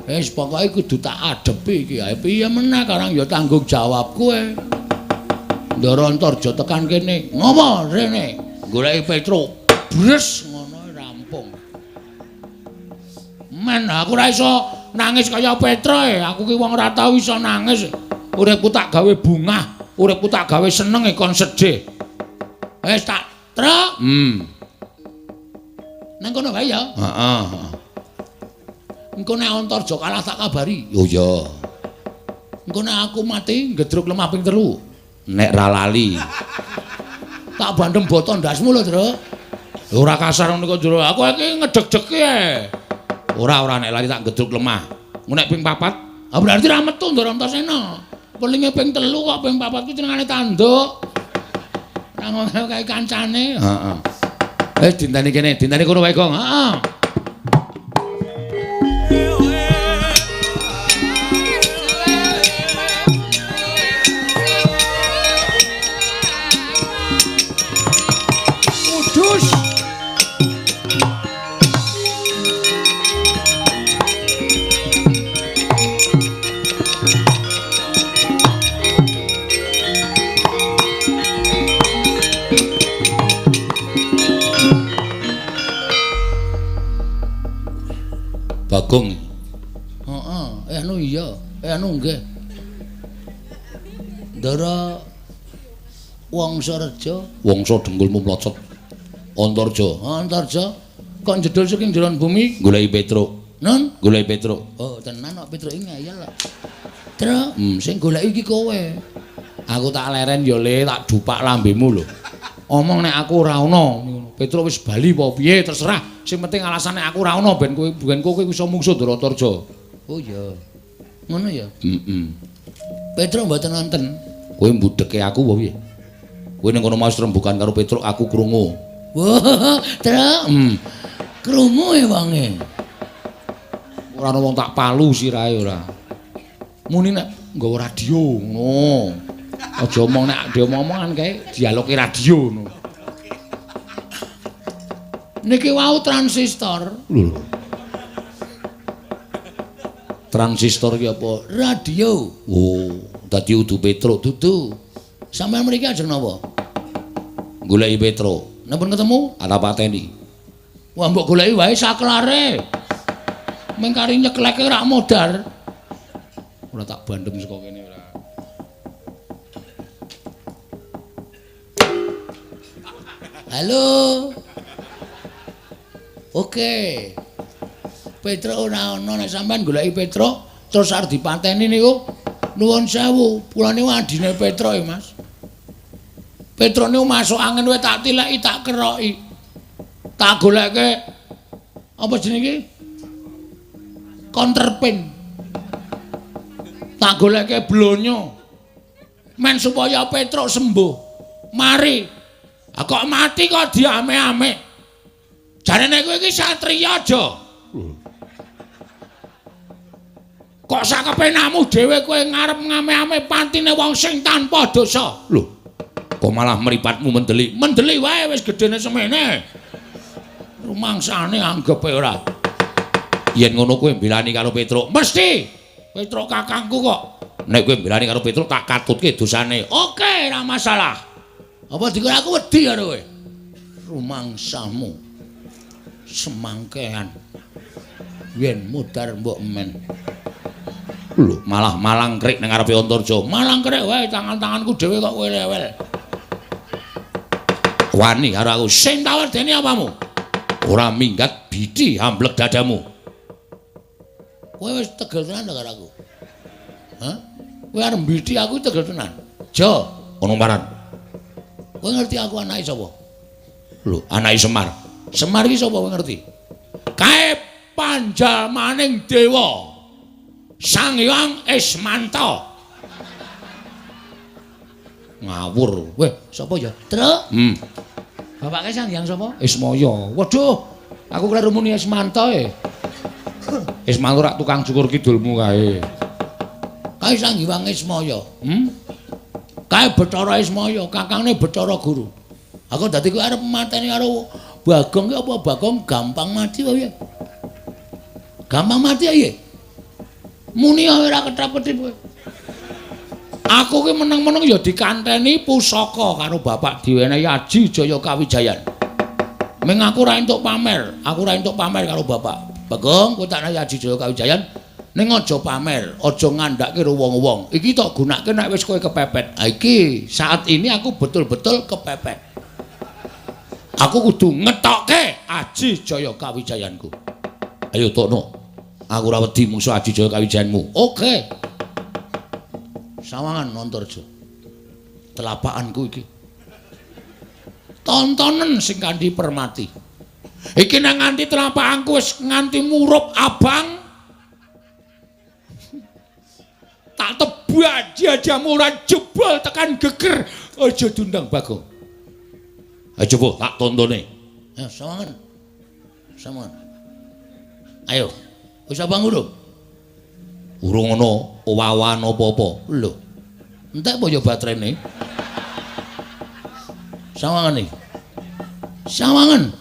Wis pokoke kudu tak adepi iki ae. Piye meneh karang ya tanggung jawab kowe. Ndara Antarja tekan kene. Ngopo rene? Goleki Petro. Bres ngono rampung. Men aku ora iso nangis kaya Petro e. Aku ki wong ora tau iso nangis. Uripku tak gawe bungah, uripku tak gawe seneng kon sedih. Wis tak truk. Nang kono wae ya. Heeh. Engko nek Antarja kalah tak kabari. Oh ya. Engko nek aku mati gedruk lemah ping 3. Nek ra lali. Tak bandem boto ndasmu lho, Tru. Ora kasar ngono kok jero. Aku iki ngedeg-degi ae. Ora nek lali tak gedruk lemah. Nek ping 4, Berarti ra metu Ndara Antasena. Pelinge ping 3 kok ping 4 ku jenengane tanduk. Ra ngono kae kancane. Heeh. Dinteni kene, dinteni kono wae, Gong. Heeh. Udus. Bagong. Heeh, anu iya, anu nggih. Ndara Wangsareja, Wangsa dengkulmu mlocot. Antarja. Antarja kok jedul saking jeron bumi? Goleki Petruk. Nun? Goleki Petruk. Oh, tenan kok Petruk iki ngayal lho. Tru, sing goleki iki kowe. Aku tak leren ya le, tak dupak lambemu lho. Omong nek aku ora ana. Petruk wis bali apa piye terserah. Sing penting alasane aku ora ana ben kowe iso mungsuh Ndara Antarja. Oh iya. Ngono ya. Heeh. Petruk mboten wonten. Kowe mbudheke aku apa piye? Kowe ning kono mau rembugan karo Petruk aku krungu. Wah, Truk. Krungu e wonge. Ora ana wong tak palu sirahe ora. Muni nek nggawa radio ngono. Aja omong nek diomongan kae dialoge radio ngono. Niki wau transistor. Lho. Transistor ki apa? Radio. Oh, dadi udu Petruk. Dudu. Sampeyan mriki ajeng napa? Goleki Petruk. Napa ketemu? Ata pateni. Wah mbok goleki wae saklare. Mengkari nyekleke rak modar. Ora tak bandem saka kene ora. Halo. Oke. Petruk ora ana nek sampean goleki Petruk terus arep dipateni niku nuwun sewu. Pulane wadine Petruk e, Mas. Petruk niku masuk angin wae tak tileki tak keroki. Tak goleke apa jenenge? Counterpin. Tak goleke blonyo. Men supaya Petruk sembuh. Mari. Kok mati kok diame-ame. Jarene kowe iki satriya aja. Kok sakepenamu dhewe kowe ngarep ngame-ame pantine wong sing tanpa dosa. Lho. Kok malah mripatmu mendeli? Mendeli wae wis gedene semene. Rumangsane anggepe ora. Yen ngono kowe mbelani karo Petruk, Mesti Petruk kakangku kok. nek kowe mbelani karo Petruk tak katutke dosane. Oke, ora masalah. Apa dikira aku wedi karo kowe? Rumangsamu semangkean. Yen mudar mbok men. Lho, malah malangkrik nang ngarepe Antarja. Malangkrik wae tangan-tanganku dhewe kok kowe rewel. Wani karo aku. Sing tak wedeni apamu? Ora minggat bidi amblek dadamu. Kowe wis tegel tenan karo aku. Hah? Kowe arep mbidi aku tegel tenan. Jo, Ono paran. kowe ngerti aku anake sapa? Lho, anake Semar. Semar iki sapa kowe ngerti? Kae panjalmaning dewa. Sang Hyang Ismanta. Ngawur. Weh, sapa ya? Truk. Bapake Sang Hyang sapa? Ismaya. Waduh, Aku kleru muni Ismanto e. Ismanto rak tukang cukur kidulmu kae. Kae Sanghyang Ismaya. Kae Bathara Ismaya, kakangne Bathara Guru. Aku dadi kowe arep mateni karo Bagong ki apa Bagong gampang mati wae ya. Gampang mati ya. Muni ora ketap-ketip kowe. Aku ki meneng-meneng ya dikanteni pusaka karo bapak diwenehi Aji Jaya Kawijayan. Ming aku ora entuk pamer, karo bapak. Bagong, kowe tak nehi Aji Jaya Kawijayan ning aja pamer, aja ngandhake karo wong-wong. Iki tak gunakake nek wis kowe kepepet. Ha iki saat ini aku betul-betul kepepet. Aku kudu ngetokke Aji Jaya Kawijayanku. Ayo Tokno. Aku ora wedi musuh Aji Jaya Kawijayanmu. Oke. Sawangan Antarja. Telapakanku iki. Tontonen sing kanthi permati. Iki nang nganti telapakanku wis nganti murup abang. Tak tebak jajamu ora jebol tekan geger. Aja dundang Bagong. Ayo coba tak tontone. Ya sawangan. Sawangan. Ayo. Wis abang urung? Urung ana owawan apa-apa. Lho. Entek apa ya baterene? Sawangan iki. Sawangan.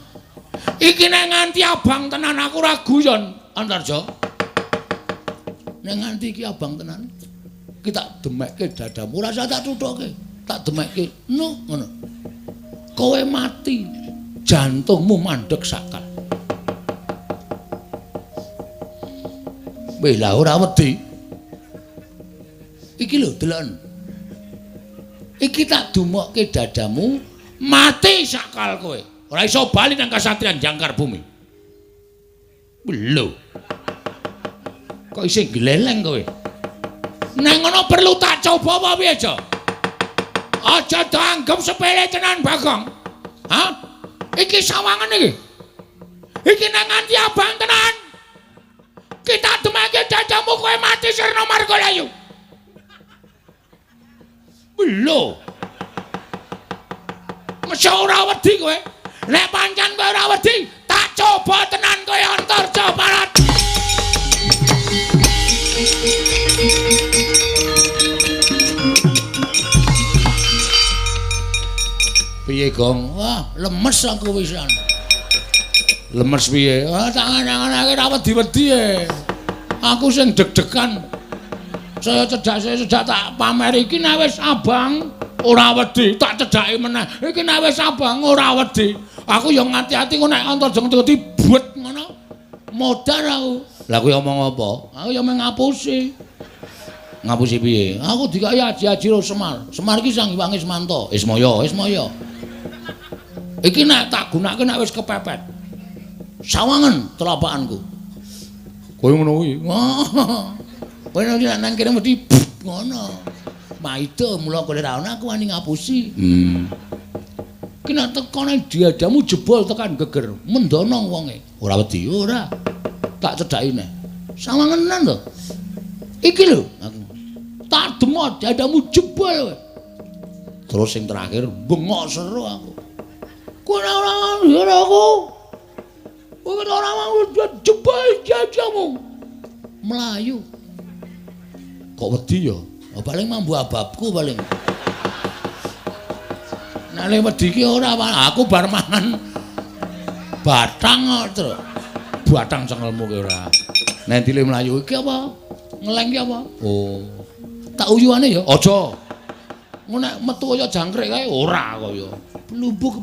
Iki nek nganti abang tenan aku ora guyon, Antarja. Nek nganti iki abang tenan, iki tak demekke dadamu, ora usah tak tuthuke. Tak demekke. Ngono. Kowe mati, jantungmu mandeg sakal. Weh lah ora wedi. Iki lho deloken. Iki tak dumokke dadamu, mati sakal kowe. Ora iso bali nang kasatriyan Jangkar Bumi. Lho. Kok isih gleleng kowe? Nang ngono perlu tak coba apa piye, Jo? Aja dianggep sepele tenan, Bagong. Hah? Iki sawangan iki. Iki nang nganti abang tenan. Kita demake dadamu kowe mati sirna Margalayu. Lho. Mesti ora wedi kowe. Nek pancen kowe ora wedi, tak coba tenan kowe Antarja Barat. Piye, Gong? Wah, lemes aku wisan. Lemes piye? Ah, tangan-tanganake ora wedi-wedi e. Aku sing deg-degan. Saya cedak tak pamer iki nek wis abang ora wedi, tak cedhaki meneh. Iki nek wis abang ora wedi. Aku ya ngati-ati kok nek Antarja ngerti buet ngono. Modar aku. Lah kowe omong apa? Aku ya mung ngapusi. Ngapusi piye? Aku dikai Aji-aji karo Semar. Semar iki Sanghyang Ismanto. Ismaya. Iki nek tak gunakake nek wis kepepet. Sawangan telapakanku. Kowe ngono kuwi. Kowe nek nang kene mesti ngono. Maida mula kowe ora ana aku wani ngapusi. Ki nek teko nang diadamu jebol tekan geger, mendono wonge. Ora wedi ora. Tak cedhaki neh. Sawangan tenan to. Iki lho aku. Tak demot diadamu jebol kowe. Terus sing terakhir bengok seru aku. Kowe ora ngene aku. Kowe ora mau jebol jajamu. Melayu. Kok wedi ya? Oh, paling mambu ababku paling. Nek le wedi ki ora aku bar mangan batang terus. Batang cengelmu ki ora. Nek dile melayu iki apa? Ngeleng ki apa? Oh. Tak uyuane ya? Aja. Ngono nek metu kaya jangkrik kae ora kaya. Blubuk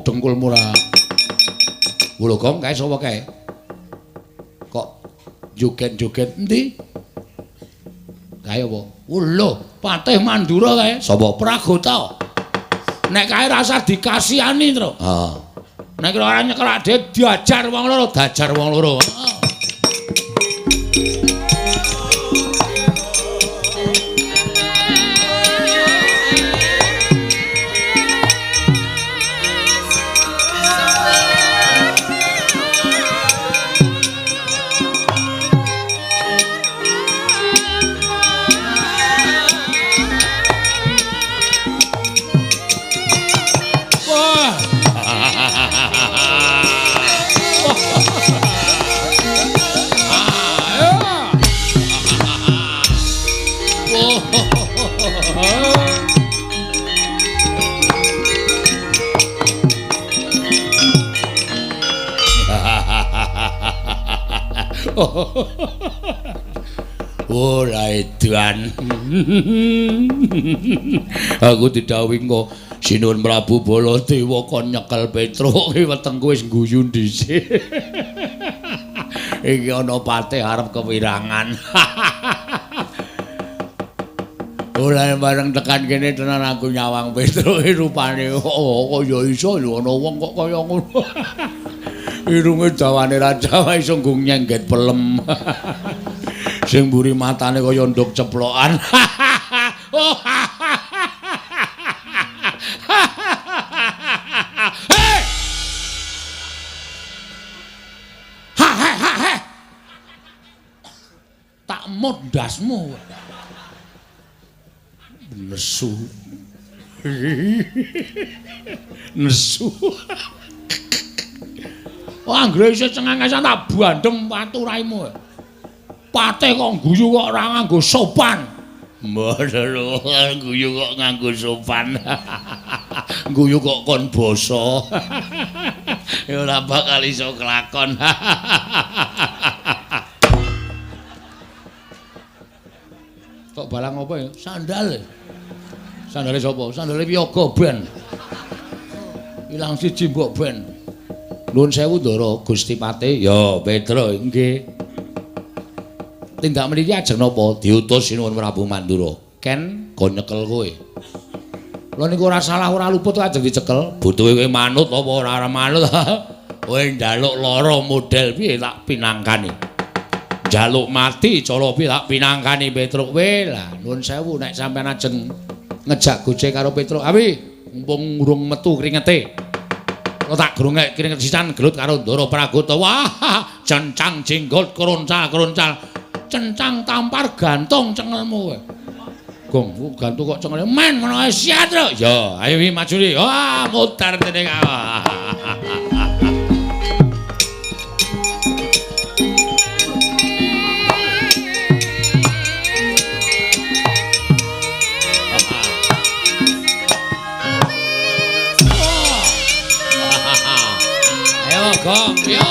dengkulmu ora. Lho Gong kae sapa kae? Kok joget-joget endi? Kae apa? Lho, Patih Mandura kae. Sapa? Pragota. Nek kae rasa dikasihani, Tru. Heeh. Nek ora nyekelak dhewe diajar wong loro, dajar wong loro. Ora edan. Aku didhawuhi kok Sinuwun Prabu Baladewa kon nyekel Petruk wetengku wis guyu dhisik. Iki ana patih arep kewirangan. Ora bareng tekan kene tenan aku nyawang Petruk rupane kaya iso lho ana wong kok kaya ngono. Irunge dawane raja wae iso nggung nyengget pelem. Sing mburi matane kaya nduk ceplokan. Tak modasmu. Nesu. Nesu. Wah, anggere isih cengengesan tak bandem watu raimu. Patih kok guyu kok ora nganggo sopan. Mboten guyu kok nganggo sopan. Guyu kok kon basa. Ya ora bakal iso kelakon. Kok balang apa ya? Sandal. Sandale sapa? Sandale Wiyaga Ben. Ilang siji mbok Ben. Nuwun sewu Ndara Gusti Patih. Ya, Petruk nggih. Tindak mriki ajeng napa diutus Sinuwun Prabu Mandura. Ken kon nyekel kowe. Lha niku ora salah ora luput ajeng dicekel. Butuhe kowe manut apa ora manut? Kowe njaluk lara model piye tak pinangkani. Njaluk mati cara piye tak pinangkani Petruk kowe. Lah nuwun sewu nek sampean ajeng ngejak gojek karo Petruk. Awi mumpung urung metu kringete. Lo tak grungek kringet sisan gelut karo Ndara Pragota. Wah, cencang jenggot kroncal-kroncal. Cencang tampar gantung cengelmu kowe. Gong, gantung kok cengel. Men ngono ae siat lho. Ya, ayo wi maju li. Wah, mutar dening awak. Ayo, gong, yo.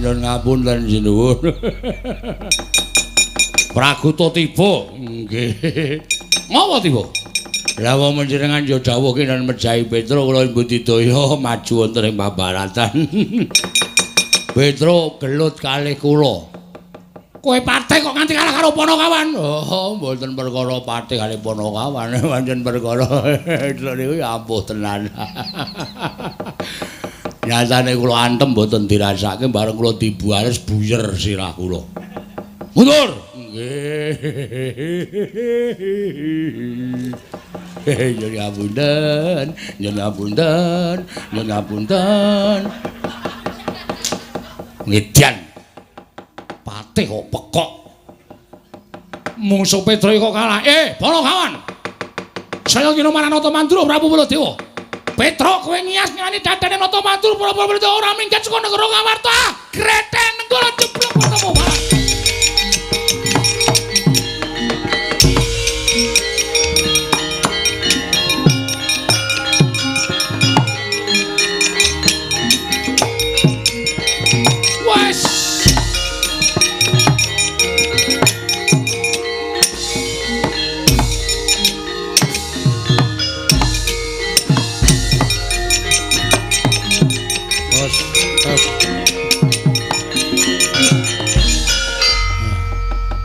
Nyun ngapunten sinuwun. Praguta tiba. Nggih. Ngapa tiba? Lah wong menjenengan ya dawuh kinan mejahi Petro kula Budidaya maju wonten ing pabaratan. Petro gelut kalih kula. Kowe patih kok nganti kalah karo Panakawan? Oh, mboten perkara patih kalih Panakawan, pancen perkara niku ya ampuh tenan. Nyatane kula antem mboten dirasake bareng kula dibuares buyer sirah kula. Mundur. Nggih. Nyun ngapunten, nyun ngapunten, nyun ngapunten. Ngedian. Patih kok pekok. Mungsuh Petro kok kalah. Panakawan. Saya ngino marang Natamandura Prabu Baladewa. Petro kowe ngias ngani dadane Natamandura Prabu Baladewa ora minggat saka negara Ngamarta. Greten nenggala jeblok ketemu balang.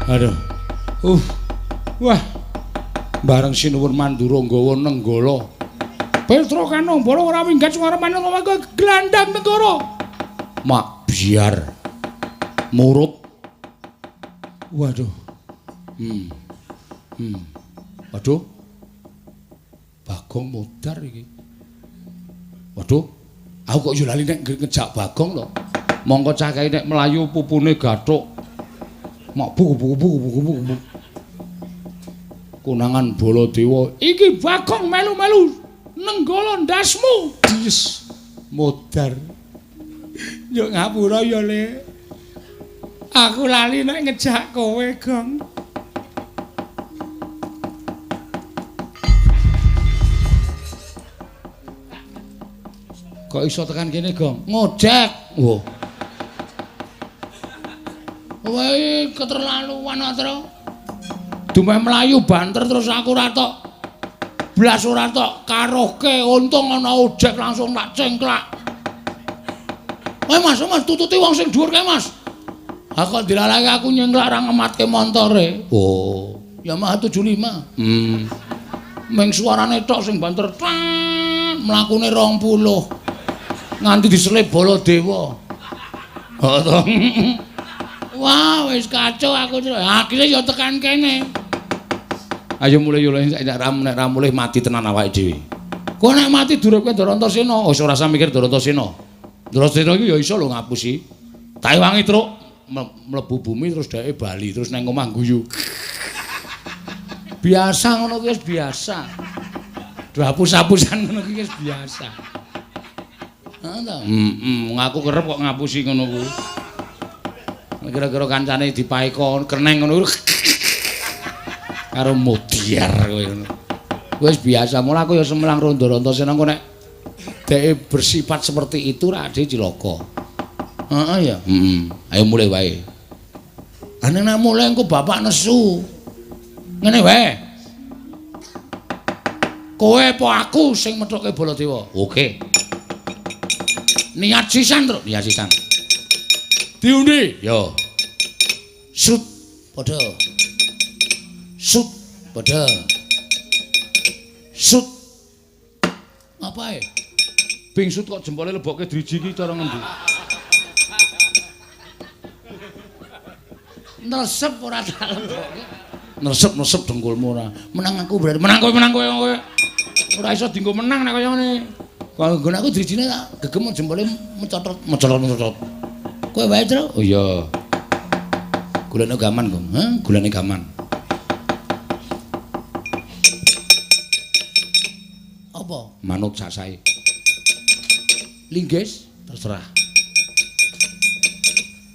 Aduh. Wah. Bareng Sinuwun Mandura nggawa nenggala. Petro Kanombala ora minggat suwarane kok glandang negara. Mak biar. Murup. Waduh. Waduh. Bagong modar iki. Waduh. Aku kok yo lali nek ngejak Bagong to. Mongko cakahe nek mlayu pupune gathuk. Mak buku. Kunangan Baladewa. Iki Bagong melu-melu nenggala ndasmu. Yes. Modar. Yo ngapura ya, Le. Aku lali nek ngejak kowe, Gong. Kok iso tekan kene, Gong? Ngojek. Wah. Wae keterlaluan Tru. Dumeh mlayu banter terus aku ora tok blas ora tok karohke untung ana ojek langsung tak cengklak. Mas tututi wong sing dhuwur kae, Mas. Ha kok dilalake aku nyengklak ra ngematke montore. Oh, Yamaha 75. Meng suarane tok sing banter mlakune 20. Nganti diselip Baladewa. Oh to. Wah, wis kacau aku. Akhire ya tekan kene. Ayo mulai yo nek ra mulih mati tenan awake dhewe. Kok nek mati durupke Darantasena, wis ora usah mikir Darantasena. Darantasena iki ya iso lho ngapusi. Tak wangi truk mlebu bumi terus dheke bali terus nang omah guyu. Biasa ngono kuwi wis biasa. Hapus-hapusan ngono kuwi wis biasa. Ha ta? Ngaku kerep kok ngapusi ngono kuwi. Kira-kira kancane dipaeka keneng ngono karo modiar kowe ngono. Wis biasa, mula aku ya semelang rondo Antasena kok nek dheke bersifat seperti itu ra ade cilaka. Heeh ya. Ayo mulai wae. Ane nek mulai engko bapak nesu. Ngene wae. Kowe apa aku sing methoke Baladewa? Oke. Niat sisan, Tru. Niat sisan. Diundi. Yo. Sut padha. Sut padha. Sut. Apa e? Bing sut kok jempole lebokke driji iki cara ngendi? Nesep ora tak lebokke. Nesep dengkulmu ora. Menang aku berarti menang kowe. Ora iso dienggo menang nek kaya ngene. Kalau nggon aku drijine tak gegem jempole mecotot. Kowe wae, Tru? Oh iya. Gulane gaman, Gong. Gulane gaman. Apa? Manut sasae. Linggis terserah.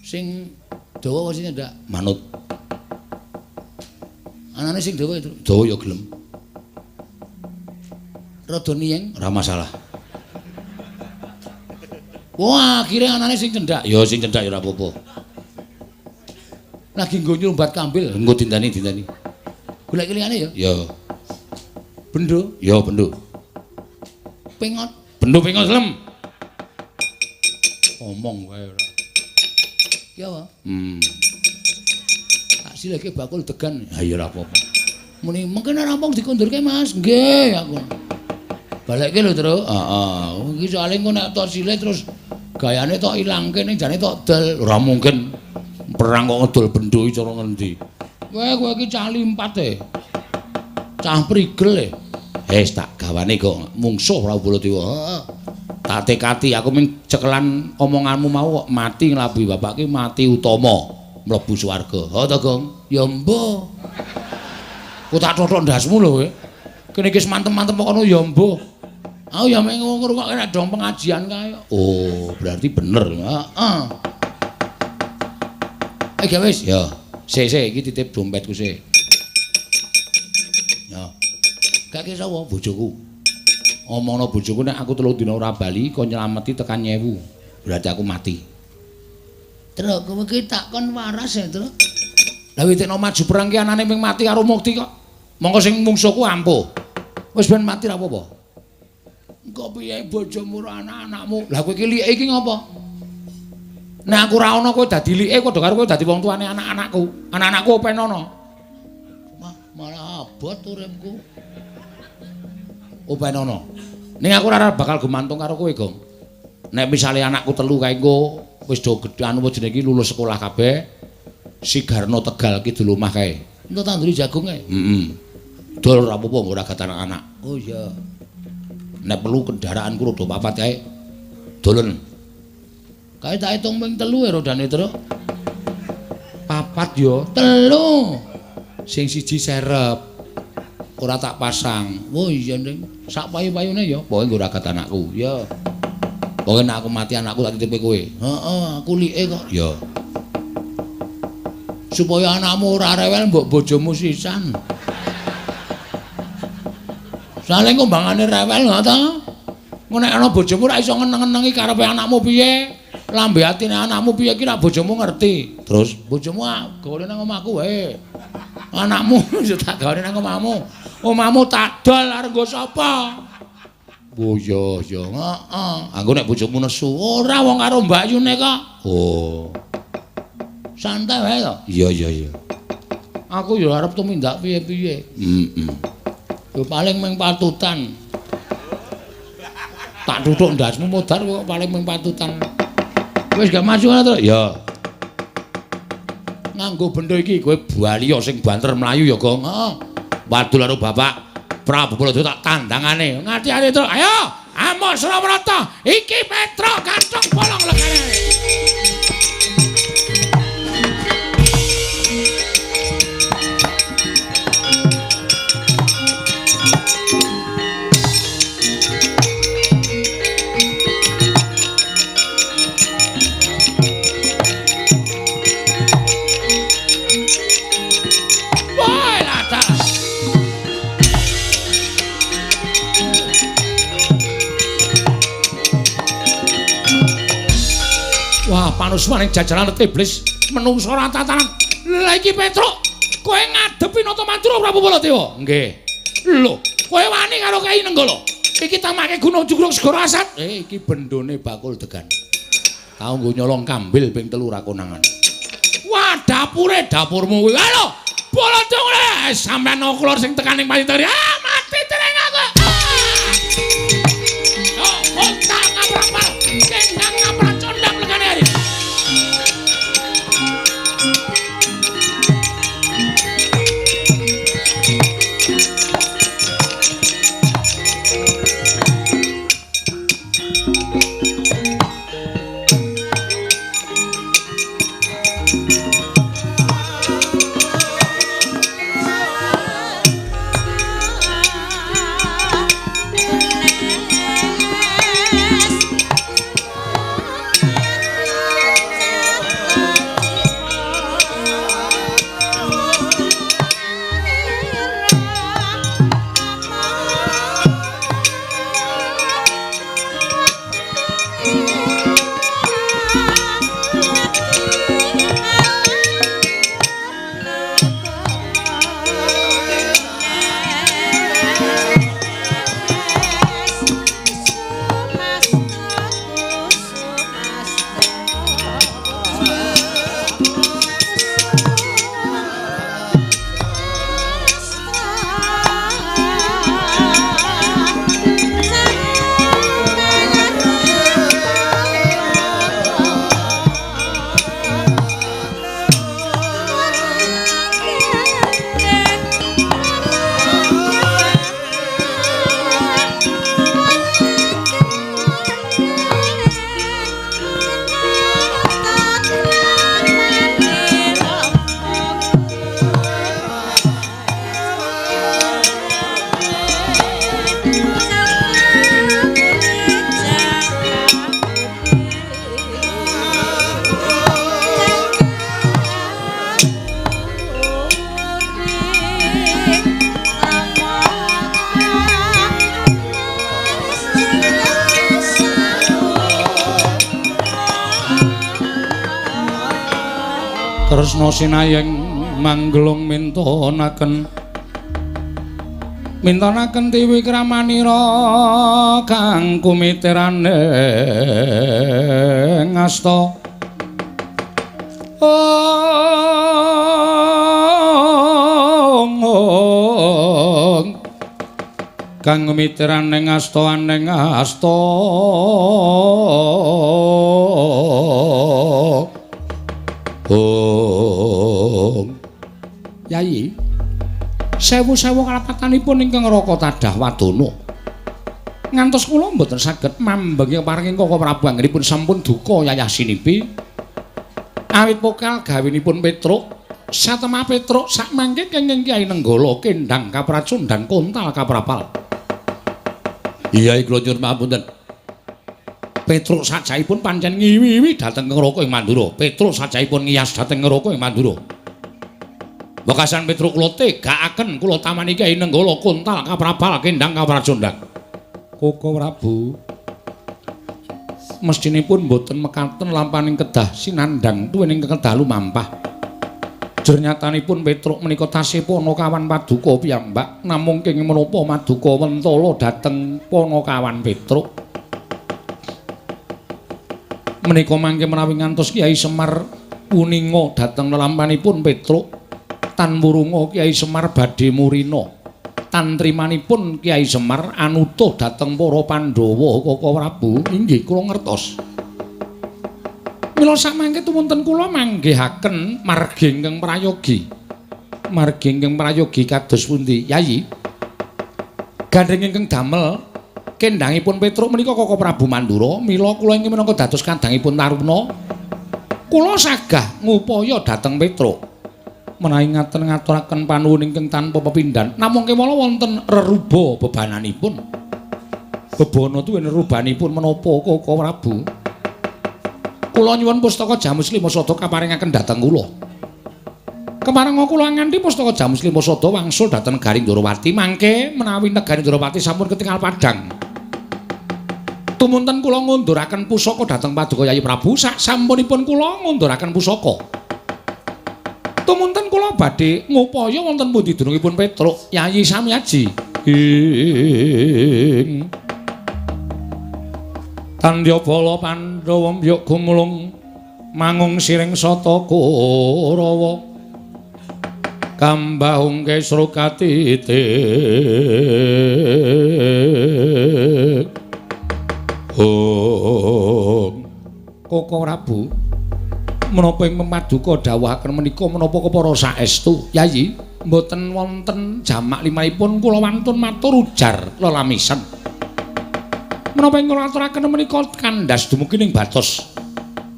Sing dawa wasine ndak manut. Anane sing dawa itu. Dawa ya gelem. Rada niyeng ora masalah. Wah, akhirnya anane sing cendak. Ya sing cendak ya ora apa-apa. Lagi nggo nyumbat kambil, nggo dinteni. Golek liyane ya? Ya. Bendo? Ya bendo. Pengot. Bendo pengot lem. Omong wae ora. Ki apa? Tak sileke bakul degan. Ha ya ora apa-apa. Muni mungkin rampung dikondurke Mas. Nggih aku. Balekke lho, Tru. Heeh. Iki soalé engko nek tok sile terus gayane tok ilangke ning jane tok del. Ora mungkin perang kok ngedol bendo iki cara ngendi. Kowe iki cah limpat e. Cah prigel e. Wis tak gawane kok mungsuh Prabu-Baladewa. Heeh. Tak tekati aku ming cekelan omonganmu mau kok mati nglabuhi bapak ki mati utama mlebu swarga. Ha to, Gong? Ya mbah. Ku tak totok ndasmu lho kowe. Kene iki mantem-mantem kono ya mbah. Aku ya mek ngrungokke nek dong pengajian kae. Oh, berarti bener. Heeh. Ya wis, ya. Sik iki titip dompetku sik. Ya. Gak sapa bojoku. Omongno bojoku nek aku 3 dina ora bali kok nyelameti tekan 1000. Berarti aku mati. Truk kowe iki tak kon waras ya, Truk. Lah witekno maju perang ki anane ming mati karo mukti kok. Monggo sing mungsuhku ampuh. Wis ben mati ra apa-apa. Engko piye bojomu ora anak-anakmu? Lah kowe iki like iki ngopo? Nek aku ora ana kowe dadi like padha karo kowe dadi wong tuane anak-anakku. Anak-anakku open ana. Malah abot uripku. Open ana. Ning aku ora bakal gumantung karo kowe, Gong. Nek misale anakku telu kae engko wis do gedhe anu jenenge iki lulus sekolah kabeh. Sigarno Tegal ki dulu omah kae. Entuk tanduri jagung kae. Dol ora apa-apa ora gat anak-anak. Oh iya. Nek perlu kendaraanku rada papat kae. Dolen. Kae tak hitung ping 3 ya rodane, Truk. Papat yo, 3. Sing siji serep. Ora tak pasang. Oh iya, Nding. Sak payu-payune ya, pokoke nggo ora gat anakku. Ya. Pokoke nek aku mati anakku tak titipe kowe. Heeh, aku like kok. Ya. Supaya anakmu ora rewel mbok bojomu sisan. Soale kumbangane rewel ngono ta? Ngono nek ana bojomu ora iso ngeneng-ngenengi karepe anakmu piye? Lambe atine anakmu piye ki nek bojomu ngerti. Terus bojomu gawe nang omahku wae. Anakmu yo tak gawe nang omahmu. Omahmu tak dol arep nggo sapa? Oh iya, heeh. Anggo nek bojomu nesu, ora wong karo mbakyune kok. Oh. Santai wae to? Iya. Aku yo arep tumindak piye-piye. Yo paling mung patutan. Tak tutuk ndasmu modar kok paling mung patutan. Wis gak maju ngono to? Ya. Nganggo benda iki kowe bali sing banter mlayu ya, Gong. Heeh. Wadul karo Bapak Prabu-Baladewa tak tandangane. Ngati-ati to. Ayo, Amuk Surawarata. Iki Petro kacung bolong legane. Wah, panusmaning jajaran iblis menungso ora tatanan. Lah iki Petruk, kowe ngadepi Nata Mantura Prabu-Baladewa? Nggih. Lho, kowe wani karo Kyai Nenggala? Iki tamake Gunung Jugrung Segara Asat. Iki bendone bakul degan. Tau nggo nyolong kambil ping 3 ra konangan. Wah, dapurmu kuwi. Halo, Baladewa sampean oklor sing tekaning payitari. Ah, mati tereng aku. Oh, kontak ngaprak-aprak. Kendang ngaprak condang legane hari. Kresna sinayeng manggelung mintonaken tiwi kramanira kang kumitiraning asta kang kumitiraning asta aning asta Yayi, sewu-sewu kalapatanipun ingkang Raka Tadah Wadana. Ngantos kula mboten saged mambengi paringing Koko Prabu anggenipun sampun duka yayasinipi. Awit pokal gawinipun Petruk, satemah Petruk sak mangke kenging Kyai Nenggala kendhang kapracundhan kontal kaprapal. Iya kula nyuwun pamunten. Petruk sajaipun pancen ngiwi-iwi dhateng Raka ing Mandura. Petruk sajaipun ngiyas dhateng Raka ing Mandura. Wekasan Petruk kula tegakaken kula tamani Kyai Nenggala kontal kaprapal kendhang kapracundhan. Koko Prabu mestinipun boten mekaten lampaning kedah sinandhang tuwuning kedah lumampah. Jernyatanipun Petruk menika tasih Panakawan Paduka piyambak namung kenging menapa Maduka Wentala dhateng Panakawan Petruk. Menika mangke menawi ngantos Kyai Semar puninga dhateng lelampanipun Petruk tan murunga Kyai Semar badhe murina tan trimanipun Kyai Semar anutuh dhateng para Pandhawa Koko Prabu inggih kula ngertos. Mila samangke tumunten kula manggihaken margi ingkang prayogi. Margi ingkang prayogi kados pundi, Yayi? Gandeng ingkang damel kendhangipun Petruk menika Koko Prabu Mandura, mila kula ingkang minangka dados kandhangipun Taruna. Kula sagah ngupaya dhateng Petruk. Menawi ngaten ngaturaken panuwun ingkang tanpa pepindhan, namung kemala wonten reruba bebananipun. Bebana tuwin rerubanipun menapa Koko Prabu? Kula nyuwun pustaka Jamus Lima Sada kaparingaken dhateng kula. Keparenga kula nganthi pustaka Jamus Lima Sada wangsul dhateng Negaring Ndorowati mangke menawi Negaring Ndorowati sampun ketingal padhang. Tumunten kula ngunduraken pusaka dhateng Paduka Yayi Prabu sak sampunipun kula ngunduraken pusaka. Tumunten kula badhe ngupaya wonten pundi dunungipun Petruk Yayi Samiaji. Tandya bala Pandhawa mbyuk gumulung mangung siring sata Kurawa kambahung kesra katitik Koko Prabu menapa ing Paduka dawuhaken menika menapa kepara saestu Yayi mboten wonten jamak limanipun kula wantun matur ujar lelamisan. Menapa ing kula aturaken menika kandhas dumugi ning batos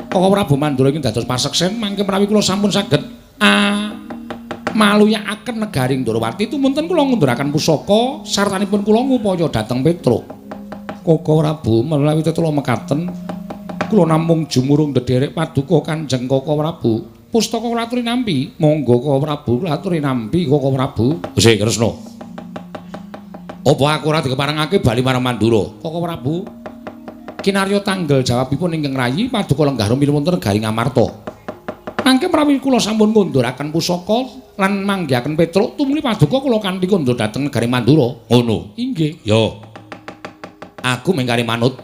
Koko Prabu Mandura ing dados paseksen mangke menawi kula sampun saged maluyakaken Negaring Ndorowati tumunten kula ngunduraken pusaka sartanipun kula ngupaya dhateng Petruk. Koko Prabu menawi tetula mekaten kula namung jumurung ndederek Paduka Kanjeng Koko Prabu. Pustaka kula aturi nampi. Monggo Koko Prabu kula aturi nampi Koko Prabu. Sih Kresna. Apa aku ora dikeparengake bali marang Mandura? Koko Prabu. Kinarya tanggel jawabipun ingkang rayi Paduka lenggah rumil wonten Negaring Amarta. Mangke menawi kula sampun ngunduraken pusaka lan manggihaken Petruk tumuli Paduka kula kanthi kondur dhateng Negaring Mandura. Ngono. Inggih. Ya. Aku mengkari manut.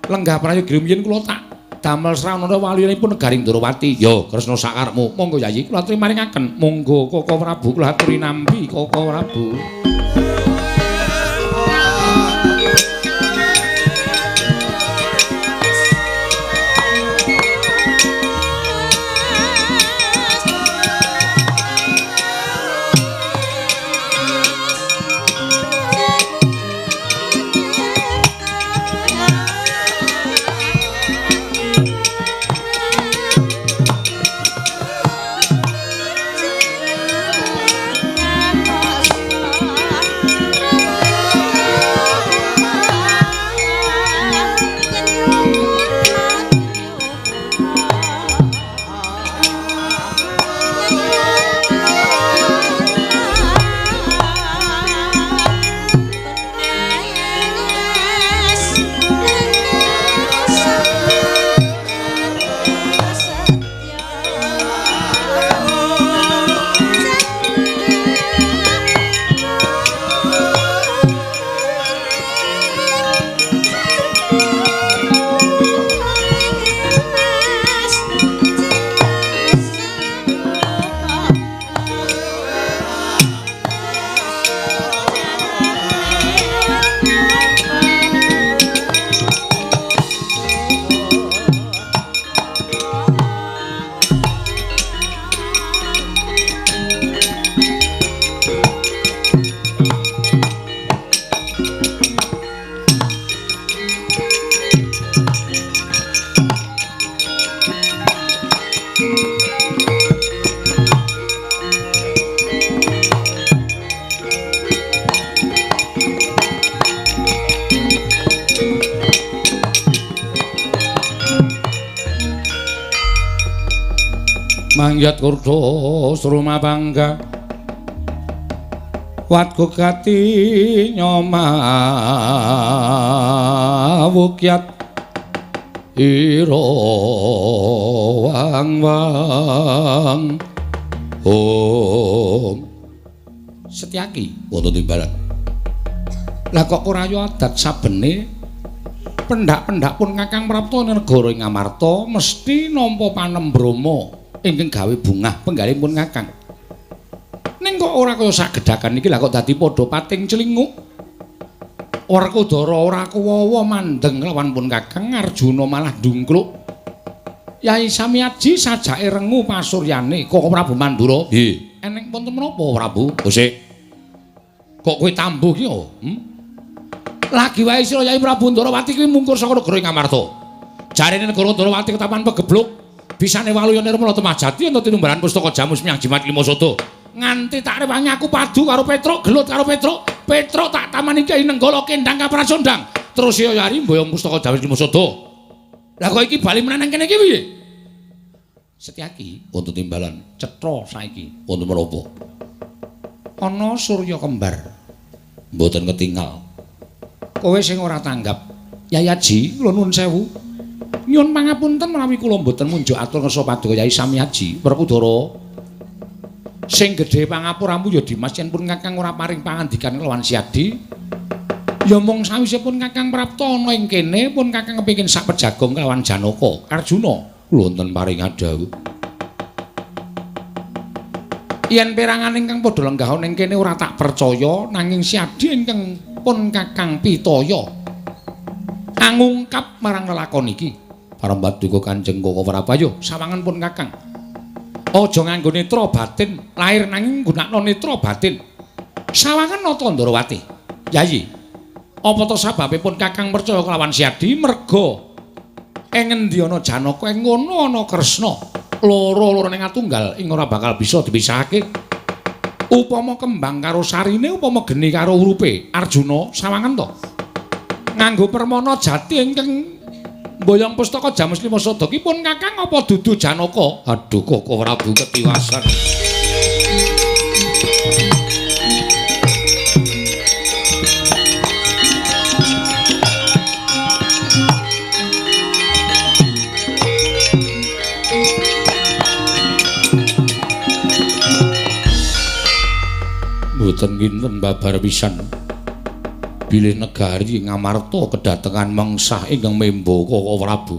Lenggah prayogi rumiyin kula tak damel sranana waliyipun Negaring Ndorowati. Ya, Kresna sakarepmu. Monggo Yayi kula aturi maringaken. Monggo Koko Prabu kula aturi nampi Koko Prabu. mangyat kurdo sruma bangga wat gogati nyoma wukyat ira wang Setyaki wonten timbalan lah kok ora yo adat sabene pendak-pendak pun Kakang Prapta negara ing Ngamarta mesti nampa panembrama ingkang gawe bungah penggalipun Kakang. Ning kok ora kaya sagedakan iki lah kok dadi padha pating celinguk. Werkudara ora kuwawa mandeng lawan pun Kakang Arjuna malah ndungkluk. Yai Samyaji sajake rengu pasuryane Koko Prabu Mandura. Nggih. Eneng wonten menapa Prabu? Sik. Kok kowe tambuh ki yo? Lagi wae sira Yai Prabu Ndarawati kuwi mungkur saka negara Ngamarta. Jarene negara Ndarawati ketapan pegebluk, bisane waluyane Remana Temajati ento tinumbaran pustaka Jamus Miang Jimat Lima Sodo. Nganti tak rewangi aku padu karo Petruk, gelut karo Petruk. Petruk tak tamani Kyai Nenggala kendang kaprasondang. Terus ya Yari mboyong pustaka Jamus Lima Sodo. Lah kok iki bali menang kene iki piye? Setyaki wonten timbalan cetha saiki wonten menapa? Ana Surya kembar. Mboten ketingal. Kowe sing ora tanggap. Yayaji, kula nuwun sewu. Nyuwun pangapunten menawi kula mboten munjuk atur ngersa paduka Yai Samyaji, Werkudara. Sing gedhe pangapuramu ya Dimas yen pun Kakang ora paring pangandikan kelawan Siadi. Ya mung sawise pun Kakang Prapta ana ing kene pun Kakang kepengin sak pejagong kelawan Janaka, Arjuna. Kula wonten paring adhawu. Yen perangan ingkang padha lenggah ning kene ora tak percaya nanging Siadi ingkang pun Kakang Pitaya angungkap marang lelakon iki parambaduka Kanjeng Koko Prabayo sawangan pun Kakang aja nganggo netra batin lahir nanging nggunakno netra batin sawangan nata Ndarawati Yayi apa to sababipun Kakang percaya kelawan Siadi merga ing endi ana Janaka ing ngono ana Kresna loro-loro ning atunggal ing ora bakal bisa dipisahake. Upama kembang karo sarine upama geni karo urupe Arjuna sawangan to nganggo permana jati ingkang mboyong pustaka Jamus Lima Sodo ki pun Kakang apa dudu Janaka? Aduh Koko Prabu ketiwasan. Boten kinten babar pisan bilih negari Ngamarta kedatengan mengsah ingkang memba Koko Prabu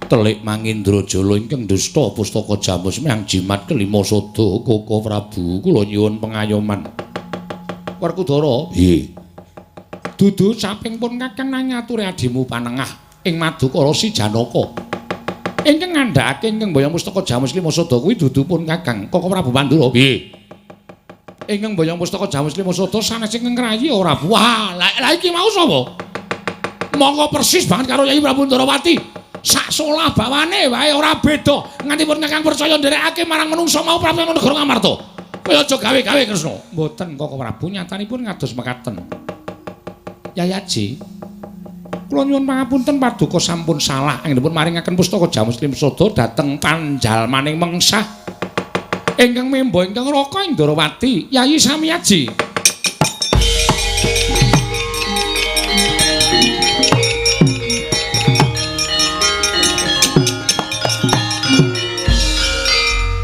telik Mangindrajala ingkang dusta pustaka Jamus Miang Jimat Kelima Sodo Koko Prabu kula nyuwun pengayoman Werkudara nggih dudu caping pun Kakang nang ngaturi adimu panengah ing Madukara Si Janaka ingkang ngandhakake ingkang mboyong pustaka Jamus Lima Sodo kuwi dudu pun Kakang Koko Prabu Mandura nggih ingkang mboyong pustaka Jamus Lima Sodo sanes ing ngrayi ora wah la iki mau sapa monggo persis banget karo Yai Prabu Ndarawati sak solah bawane wae ora beda nganti pun Kakang percaya nderekake marang menungsa mau Prabu negara Ngamarta kaya aja gawe-gawe Kresna mboten Koko Prabu nyatanipun ngados mekaten Yayaji kula nyuwun pangapunten paduka sampun salah anggenipun maringaken pustaka Jamus Lima Sodo dhateng panjalmaning mengsah ingkang memba ingkang raka ing Ndarawati Yai Samyaji.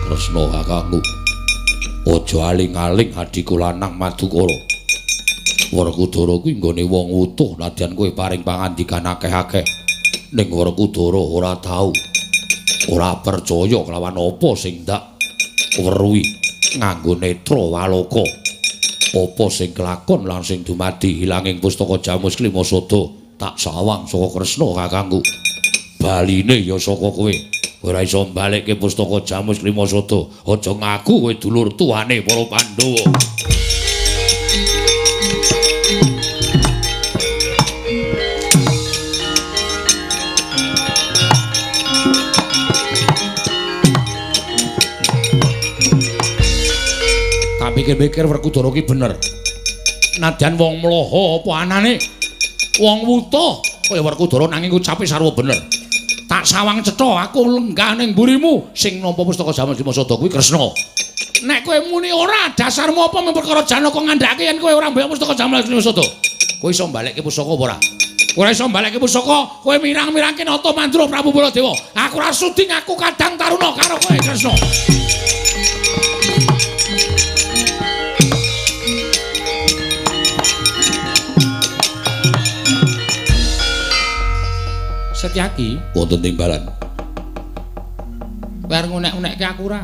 Kresna kakangku aja aling-aling adiku lanang Madukara Werkudara kuwi nggone wong utuh nadyan kowe paring pangandikan akeh-akeh ning Werkudara ora tau ora percaya kelawan apa sing ndak weruhi nganggo netra waloka apa sing kelakon lan sing dumadi hilanging pustaka Jamus Lima Sodo tak sawang saka Kresna kakangku baline ya saka kowe ora iso mbalekke pustaka Jamus Lima Sodo aja ngaku kowe dulur tuane para Pandhawa pikir-pikir Werkudara ki bener. Nadyan wong mloho apa anane? Wong wutuh kaya Werkudara nanging ucape sarwa bener. Tak sawang cetha aku lenggah ning mburimu sing nampa pustaka Jamal Dimasada kuwi Kresna. Nek kowe muni ora dasarmu apa memperkara Janaka ngandhake yen kowe ora mbek pustaka Jamal Dimasada. Kowe iso mbalekke pusaka apa ora? Ora iso mbalekke pusaka, kowe mirang-mirangke Nata Mandura Prabu Baladewa. Aku ora sudi ngaku kadang taruna karo kowe Kresna. Setyaki wonten timbalan. Bar ngunek-unekke aku ora.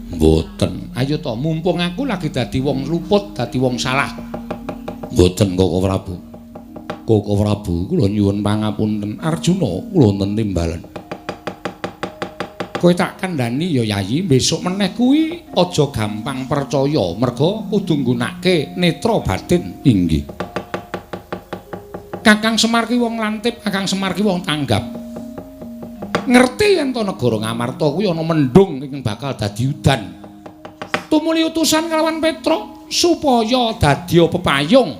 Mboten. Ayo to, mumpung aku lagi dadi wong luput, dadi wong salah. Mboten Koko Prabu. Koko Prabu kula nyuwun pangapunten. Arjuna kula wonten timbalan. Kowe tak kandhani ya Yayi, besok meneh kuwi aja gampang percaya, merga kudu nggunakake netra batin. Inggih. Kakang Semar ki wong lantip, Kakang Semar ki wong tanggap. Ngerti yen to negara Ngamarta kuwi ana mendung ing bakal dadi udan. Tumuli utusan kalawan Petra supaya dadi pepayung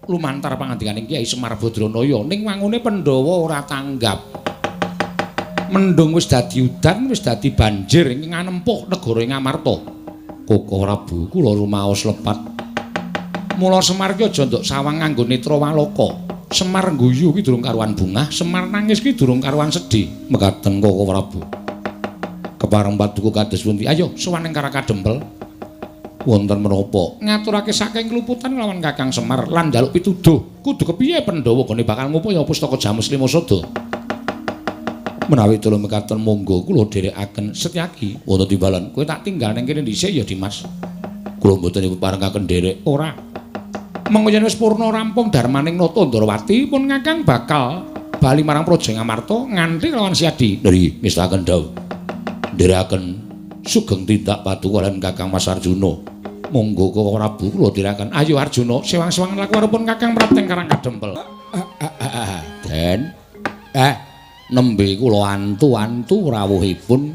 lumantar pangandikaning Kyai Semar Badranaya ning wangune Pandhawa ora tanggap. Mendung wis dadi udan, wis dadi banjir ing nganempuh negara Ngamarta. Koko Prabu kula rumaos lepat. Mula Semar ki aja nduk sawang nganggo netra walaka. Semar ngguyu ki durung karuan bungah, Semar nangis ki durung karuan sedih. Mekaten Koko Prabu. Kepareng paduka kados pundi? Ayo sowan ing Karaka Dempel. Wonten menapa? Ngaturake saking keluputan lawan Kakang Semar lan njaluk pituduh. Kudu kepiye Pandhawa gone bakal ngupaya pustaka Jamus Limasada. Menawi tulung mekaten monggo kula dherekaken Setyaki wonten timbalan. Kowe tak tinggal ning kene dhisik ya Dimas. Kula mboten parengaken nderek ora. Mengko yen wis purna rampung darmaning Nata Ndarawati pun Kakang bakal bali marang Praja Ngamarta nganti lawan Siadi. Nggih, mestakaken dawuh. Nderekaken sugeng tindak paduka lan Kakang Mas Arjuna. Monggo Koko Prabu kula dherekaken. Ayo Arjuna, sewang-sewang laku arepun Kakang Prateng Karangka Dempel. Den. Nembe kula antu-antu rawuhipun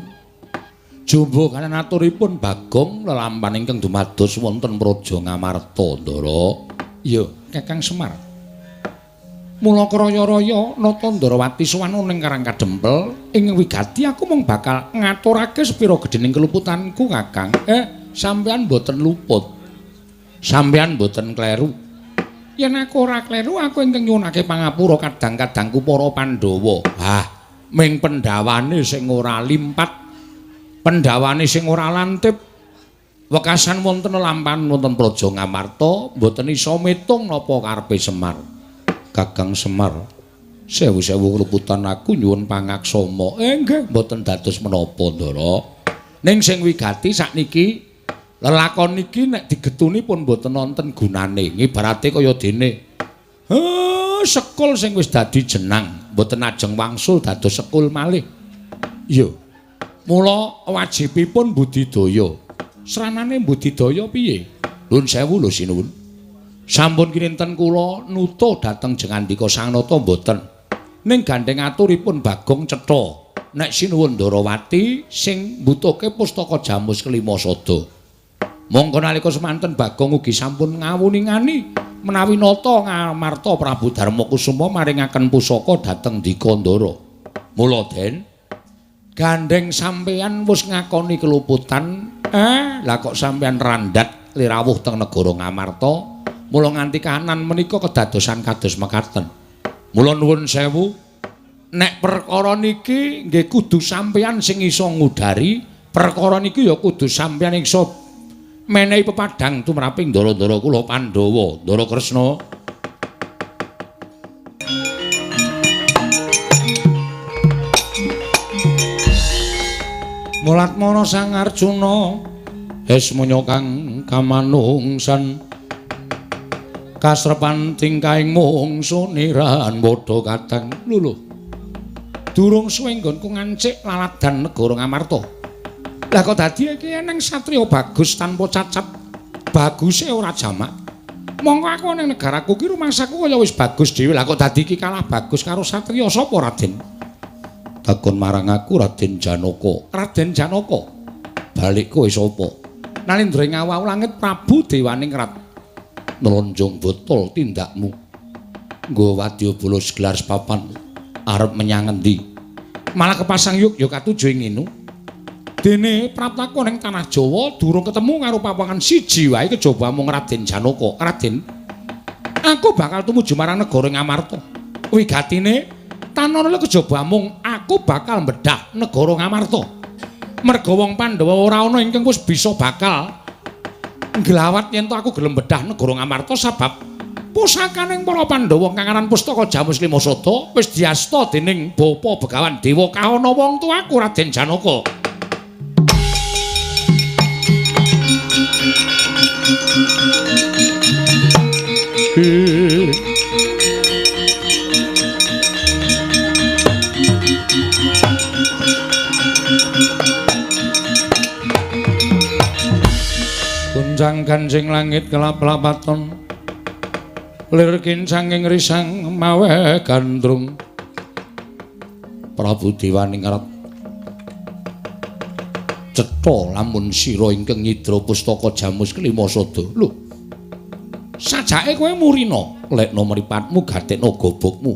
jumbo kanen aturipun Bagong lelampahan ingkang dumados wonten Praja Ngamarta Ndara. Ya, Kakang Semar. Mula kraya-raya Nata Ndarawati sowan ning Karangka Dempel ing wigati aku mung bakal ngaturake sepira gedhening keluputanku, Kakang. Sampeyan mboten luput. Sampeyan mboten kleru. Yen aku ora kleru, aku ingkang nyuwunake pangapura kadang-kadangku para Pandhawa. Ming pendhawane sing ora limpat, pendhawane sing ora lantip. Wekasan wonten lampahan wonten Praja Ngamarta, mboten isa metung napa karepe Semar. Kakang Semar, sewu-sewu keluputan aku nyuwun pangaksama. Nggih, mboten dados menapa, Ndara. Ning sing wigati sakniki lelakon niki nek digetuni pun mboten wonten gunane. Ngibarate kaya dene sekul sing wis dadi jenang, mboten ajeng wangsul dados sekul malih. Iya. Mula wajibipun budidaya. Sranane budidaya piye? Nuwun sewu lho sinuwun. Sampun kinten kula nutuh dhateng Jengandika Sang Nata mboten. Ning gandeng aturipun Bagong cetha. Nek sinuwun Ndarawati sing mbutuhke pustaka Jamus Klimasada. Monggo nalika semanten Bagong ugi sampun ngawuningani menawi Nata Ngamarta Prabu Darmakusuma maringaken pusaka dhateng Dikandara. Mula Den gandeng sampeyan wis ngakoni keluputan. Lah kok sampeyan randhat lirawuh teng negara Ngamarta, mula nganti kahanan menika kedadosan kados mekaten. Mula nuwun sewu, nek perkara niki nggih kudu sampeyan sing iso ngudari, perkara niki ya kudu sampeyan iso menehi pepadhang tumraping ndara-ndara kula Pandhawa, Ndara Kresna. Mulatmana Sang Arjuna Hesmanya kang kamanungsan kasrepan tingkahing mungsuniran padha kateng lho durung suwe nggonku ngancik laladan negara Ngamarta. Lah kok dadi iki eneng satriya bagus tanpa cacat, baguse ora jamak. Monggo aku ning negaraku ki rumangsaku kaya wis bagus dhewe. Lah kok dadi iki kalah bagus karo satriya sapa Raden? Takon marang aku Raden Janaka. Raden Janaka. Balik kowe sapa? Nalindra ngawau langit Prabu Dewaning Rat. Nelonjong botol tindakmu. Nggo wadyabala gelar papan arep menyang endi? Malah kepasang yuk ya katuju ing nginu. Dene praptaka ning tanah Jawa durung ketemu karo pawangan siji wae kejaba mung Raden Janaka. Raden, aku bakal tumuju marang negara Ngamarta. Wigatine tanana kejaba mung aku bakal mbedhah negara Ngamarta. Merga wong Pandhawa ora ana ingkang wis bisa bakal nglawat yen to aku gelem mbedhah negara Ngamarta sebab pusakaning para Pandhawa kang aran Pustaka Jamus Limasada wis diasta dening Bapa Begawan Dewa Kahana wong tuaku Raden Janaka. Kunjang Kanjeng langit kelap-lapaton lir kincanging risang mawe gandrung Prabu Dewaning ngarep cetha lamun sira ingkang nyidra Pustaka Jamus Klimasada. Lho, sajake kowe murina lekna mripatmu gatekna gobokmu.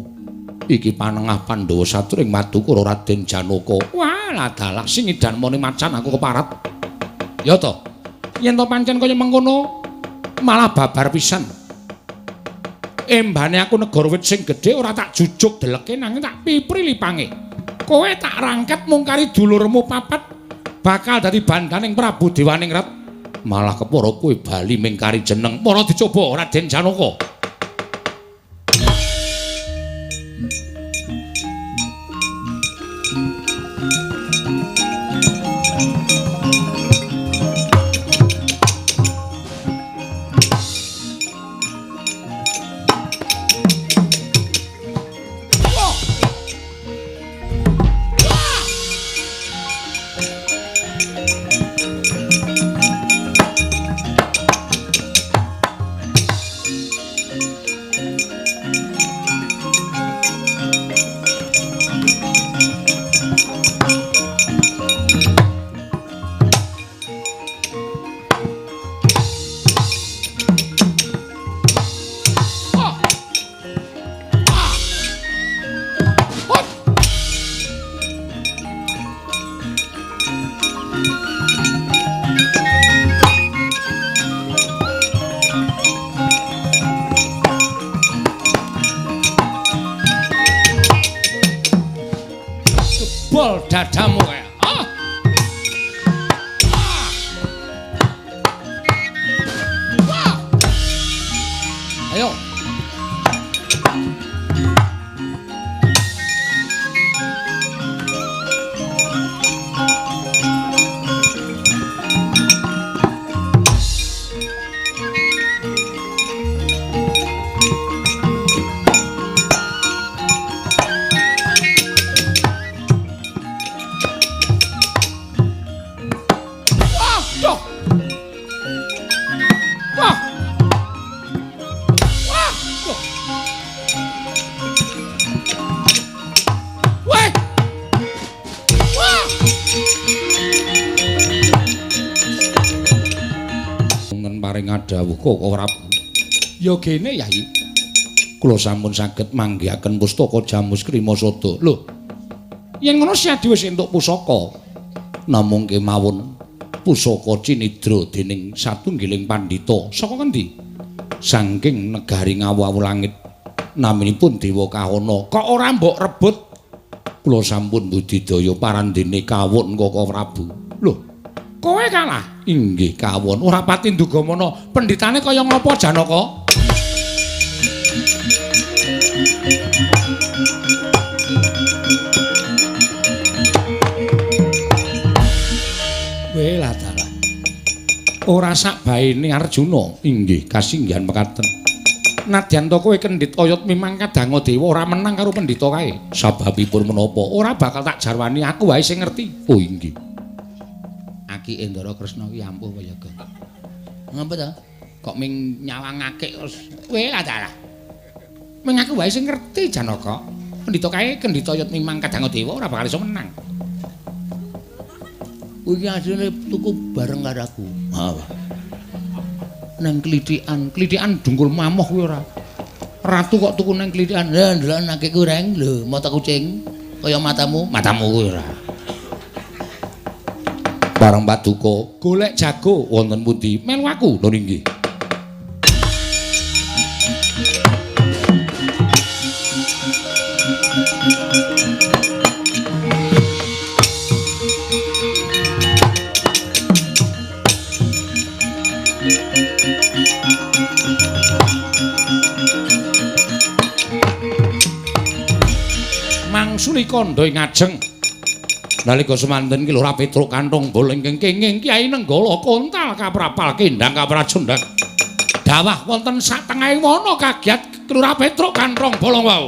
Iki panengah Pandhawa saturing Madukara Raden Janaka. Walah dalah sing edan mone macan aku keparat. Ya to. Yen to pancen kaya mengkono malah babar pisan. Embane aku negara wit sing gedhe ora tak jujuk deleke nanging tak pipri lipange. Kowe tak rangket mung kari dulurmu papat bakal dadi bandaning Prabu Dewaningrat. Malah kepara kowe bali ming kari jeneng. Para dicoba Raden Janaka. Jebol dadamu kaya. Ayo. Dawuh kok ora ya gene Yayi kula sampun saged manggihaken Pustaka Jamus Klimasada. Lho yen ngono Siadi wis entuk pusaka namung kemawon pusaka cinidra dening satunggiling pandhita saka kendi saking negari Ngawu-awu langit naminipun Dewa Kahana kok ora mbok rebut. Kula sampun budidaya parandene kawon Kaka Prabu. Lho kowe kalah. Inggih kawon ora pati ndugamana pendhitane kaya ngapa Janaka? Welah dalah. Ora sak baene Arjuna. Inggih kasinggihan mekaten. Nadyan to kowe kendhit oyot mimang kadang dewa ora menang karo pendhita kae. Sababipun menapa? Ora bakal tak jarwani aku wae sing ngerti. Oh inggih. Aki Endara Kresna ki ampuh kaya ga. Ngapa to? Kok ming nyawangake terus kowe lah dalah. Ming aku wae sing ngerti Janaka. Pendhita kae kendhita yut mimang kadang dewa ora bakal iso menang. Kowe iki asline tuku bareng karo aku. Ha. Nang klithikan dungkul mamoh kuwi ora. Ratu kok tuku nang klithikan. Lah ndelanake kurang lho, mata kucing. Kaya matamu kuwi ora. Bareng Paduka golek jago wonten pundi? Melu aku lho nggih. Mangsuli kandha ngajeng nalika semanten ki lho ora Petruk kanthong bol ingkang kenging Kyai Nenggala kontal kaprapal kendang kaprajundang dawah wonten satengahing wana kagiat Lurah Petruk kanthong bolong wau.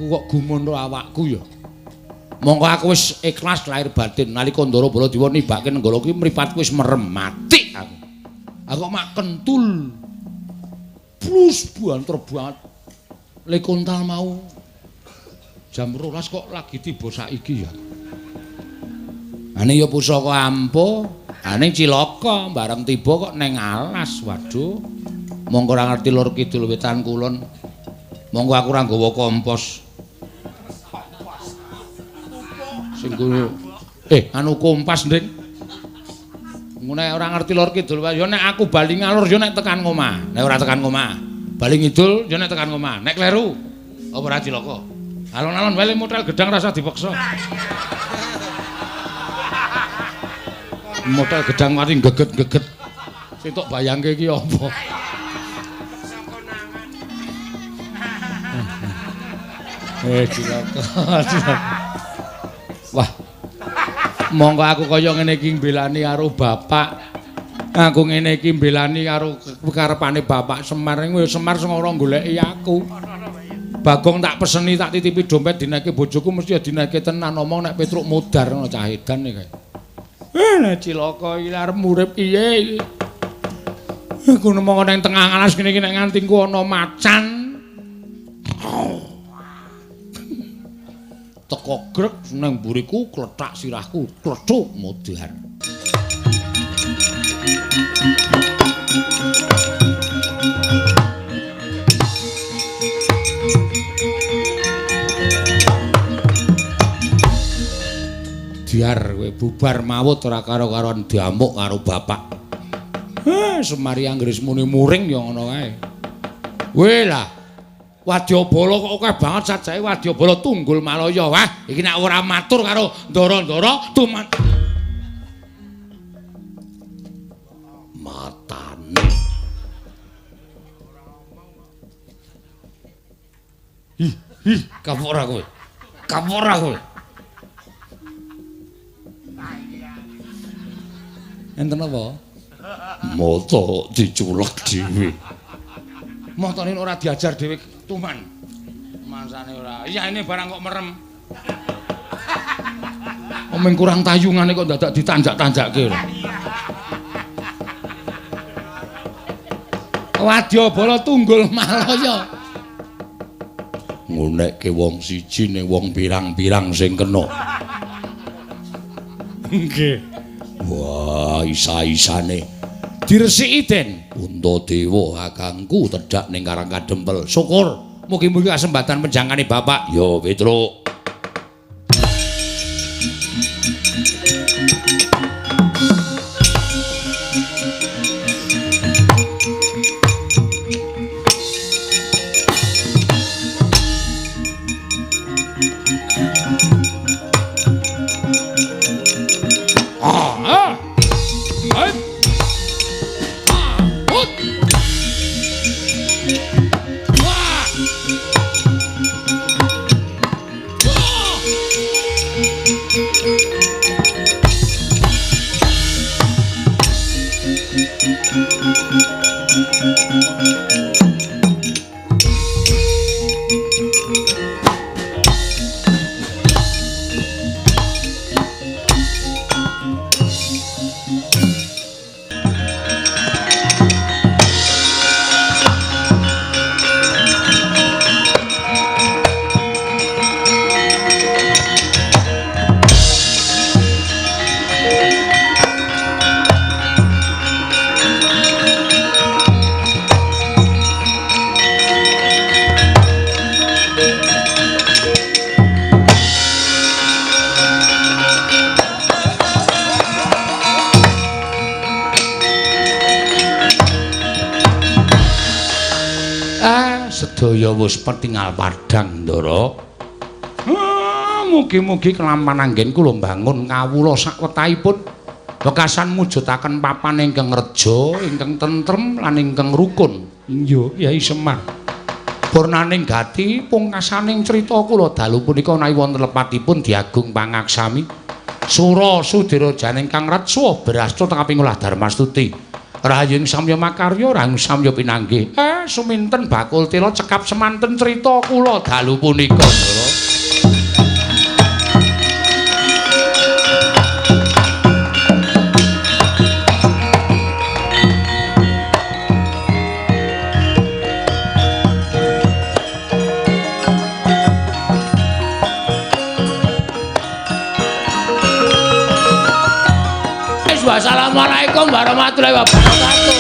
Kok gumun ro awakku ya. Monggo aku wis ikhlas lahir batin nalika Ndara Baladewa nibake Nenggala kuwi mripatku wis merem mati aku. Aku mak kentul. Plus banter banget. Le kontal mau jam 12 kok lagi tiba saiki ya. Ane ya pusaka ampuh, ane cilaka bareng tiba kok neng alas. Waduh. Monggo ora ngerti lur kidul wetan kulon. Monggo aku ora nggawa kompos. Anu kompas nding. Nek ora ngerti lor kidul wae ya nek aku bali ngalor ya nek tekan ngomah. Nek ora tekan ngomah, bali ngidul ya nek tekan ngomah. Nek kleru apa ora cilaka. Alon-alon wae modal gedang rasa dipaksa. Modal gedang mari geget-geget. Sitok bayangke iki apa? Cilaka. Wah, monggo aku kaya ngene iki mbelani karo bapak. Aku ngene iki mbelani karo karepane bapak Semar. Semar sing ora goleki aku. Bagong tak peseni tak titipi dompet dinake bojoku mesti ya dinake tenan omong nek Petruk mudar ngono cah edan iki. Nek cilaka iki arep urip piye iki? Aku nemong nang tengah alas kene iki nek nganti ku ana macan. Teko grek nang mburiku kletak sirahku klethuk modar. Diar kowe bubar mawut ora karo-karoan diamuk karo bapak. Semari anggris muni muring ya ngono wae. Kowe lah Wadyabala kok akeh banget sajae Wadyabala Tunggul Malaya. Wah, iki nek ora matur karo Ndara-ndara tuman matane. Hi, kapora kowe. Kapora kowe. Enten apa? Moto diculek dhewe. Motone ora diajar dhewe tuman. Mansane ora. Iya ini barang kok merem. Omeng kurang tayungane kok dadak ditanjak-tanjakke lho. Wadyabala Tunggul Malaya. Ngunekke wong siji ning wong pirang-pirang sing kena. Nggih. Wah, isa-isane diresiki den. Untadewa kakangku tedhak ning Karang Kadempel. Syukur mugi-mugi kesempatan penjangkane bapak. Yo Petruk. Sedaya wis petingal padhang, Ndara. Mugi-mugi kelaman anggen kula bangun kawula sakwetahipun wekasan mujudaken papan ingkang reja, ingkang tentrem lan ingkang rukun. Iya, Kyai Semar. Purnaning gati pungkasaning crita kula dalu punika menawi wonten lepatipun diagung pangaksami Sura Sudirajan ingkang retsuh berasta kaping 8 Darmastuti. Rahayung samya makarya, rahayung samya pinanggih. Suminten bakul tela cekap semanten crita kula dalu punika, Ndara. Assalamualaikum warahmatullahi wabarakatuh.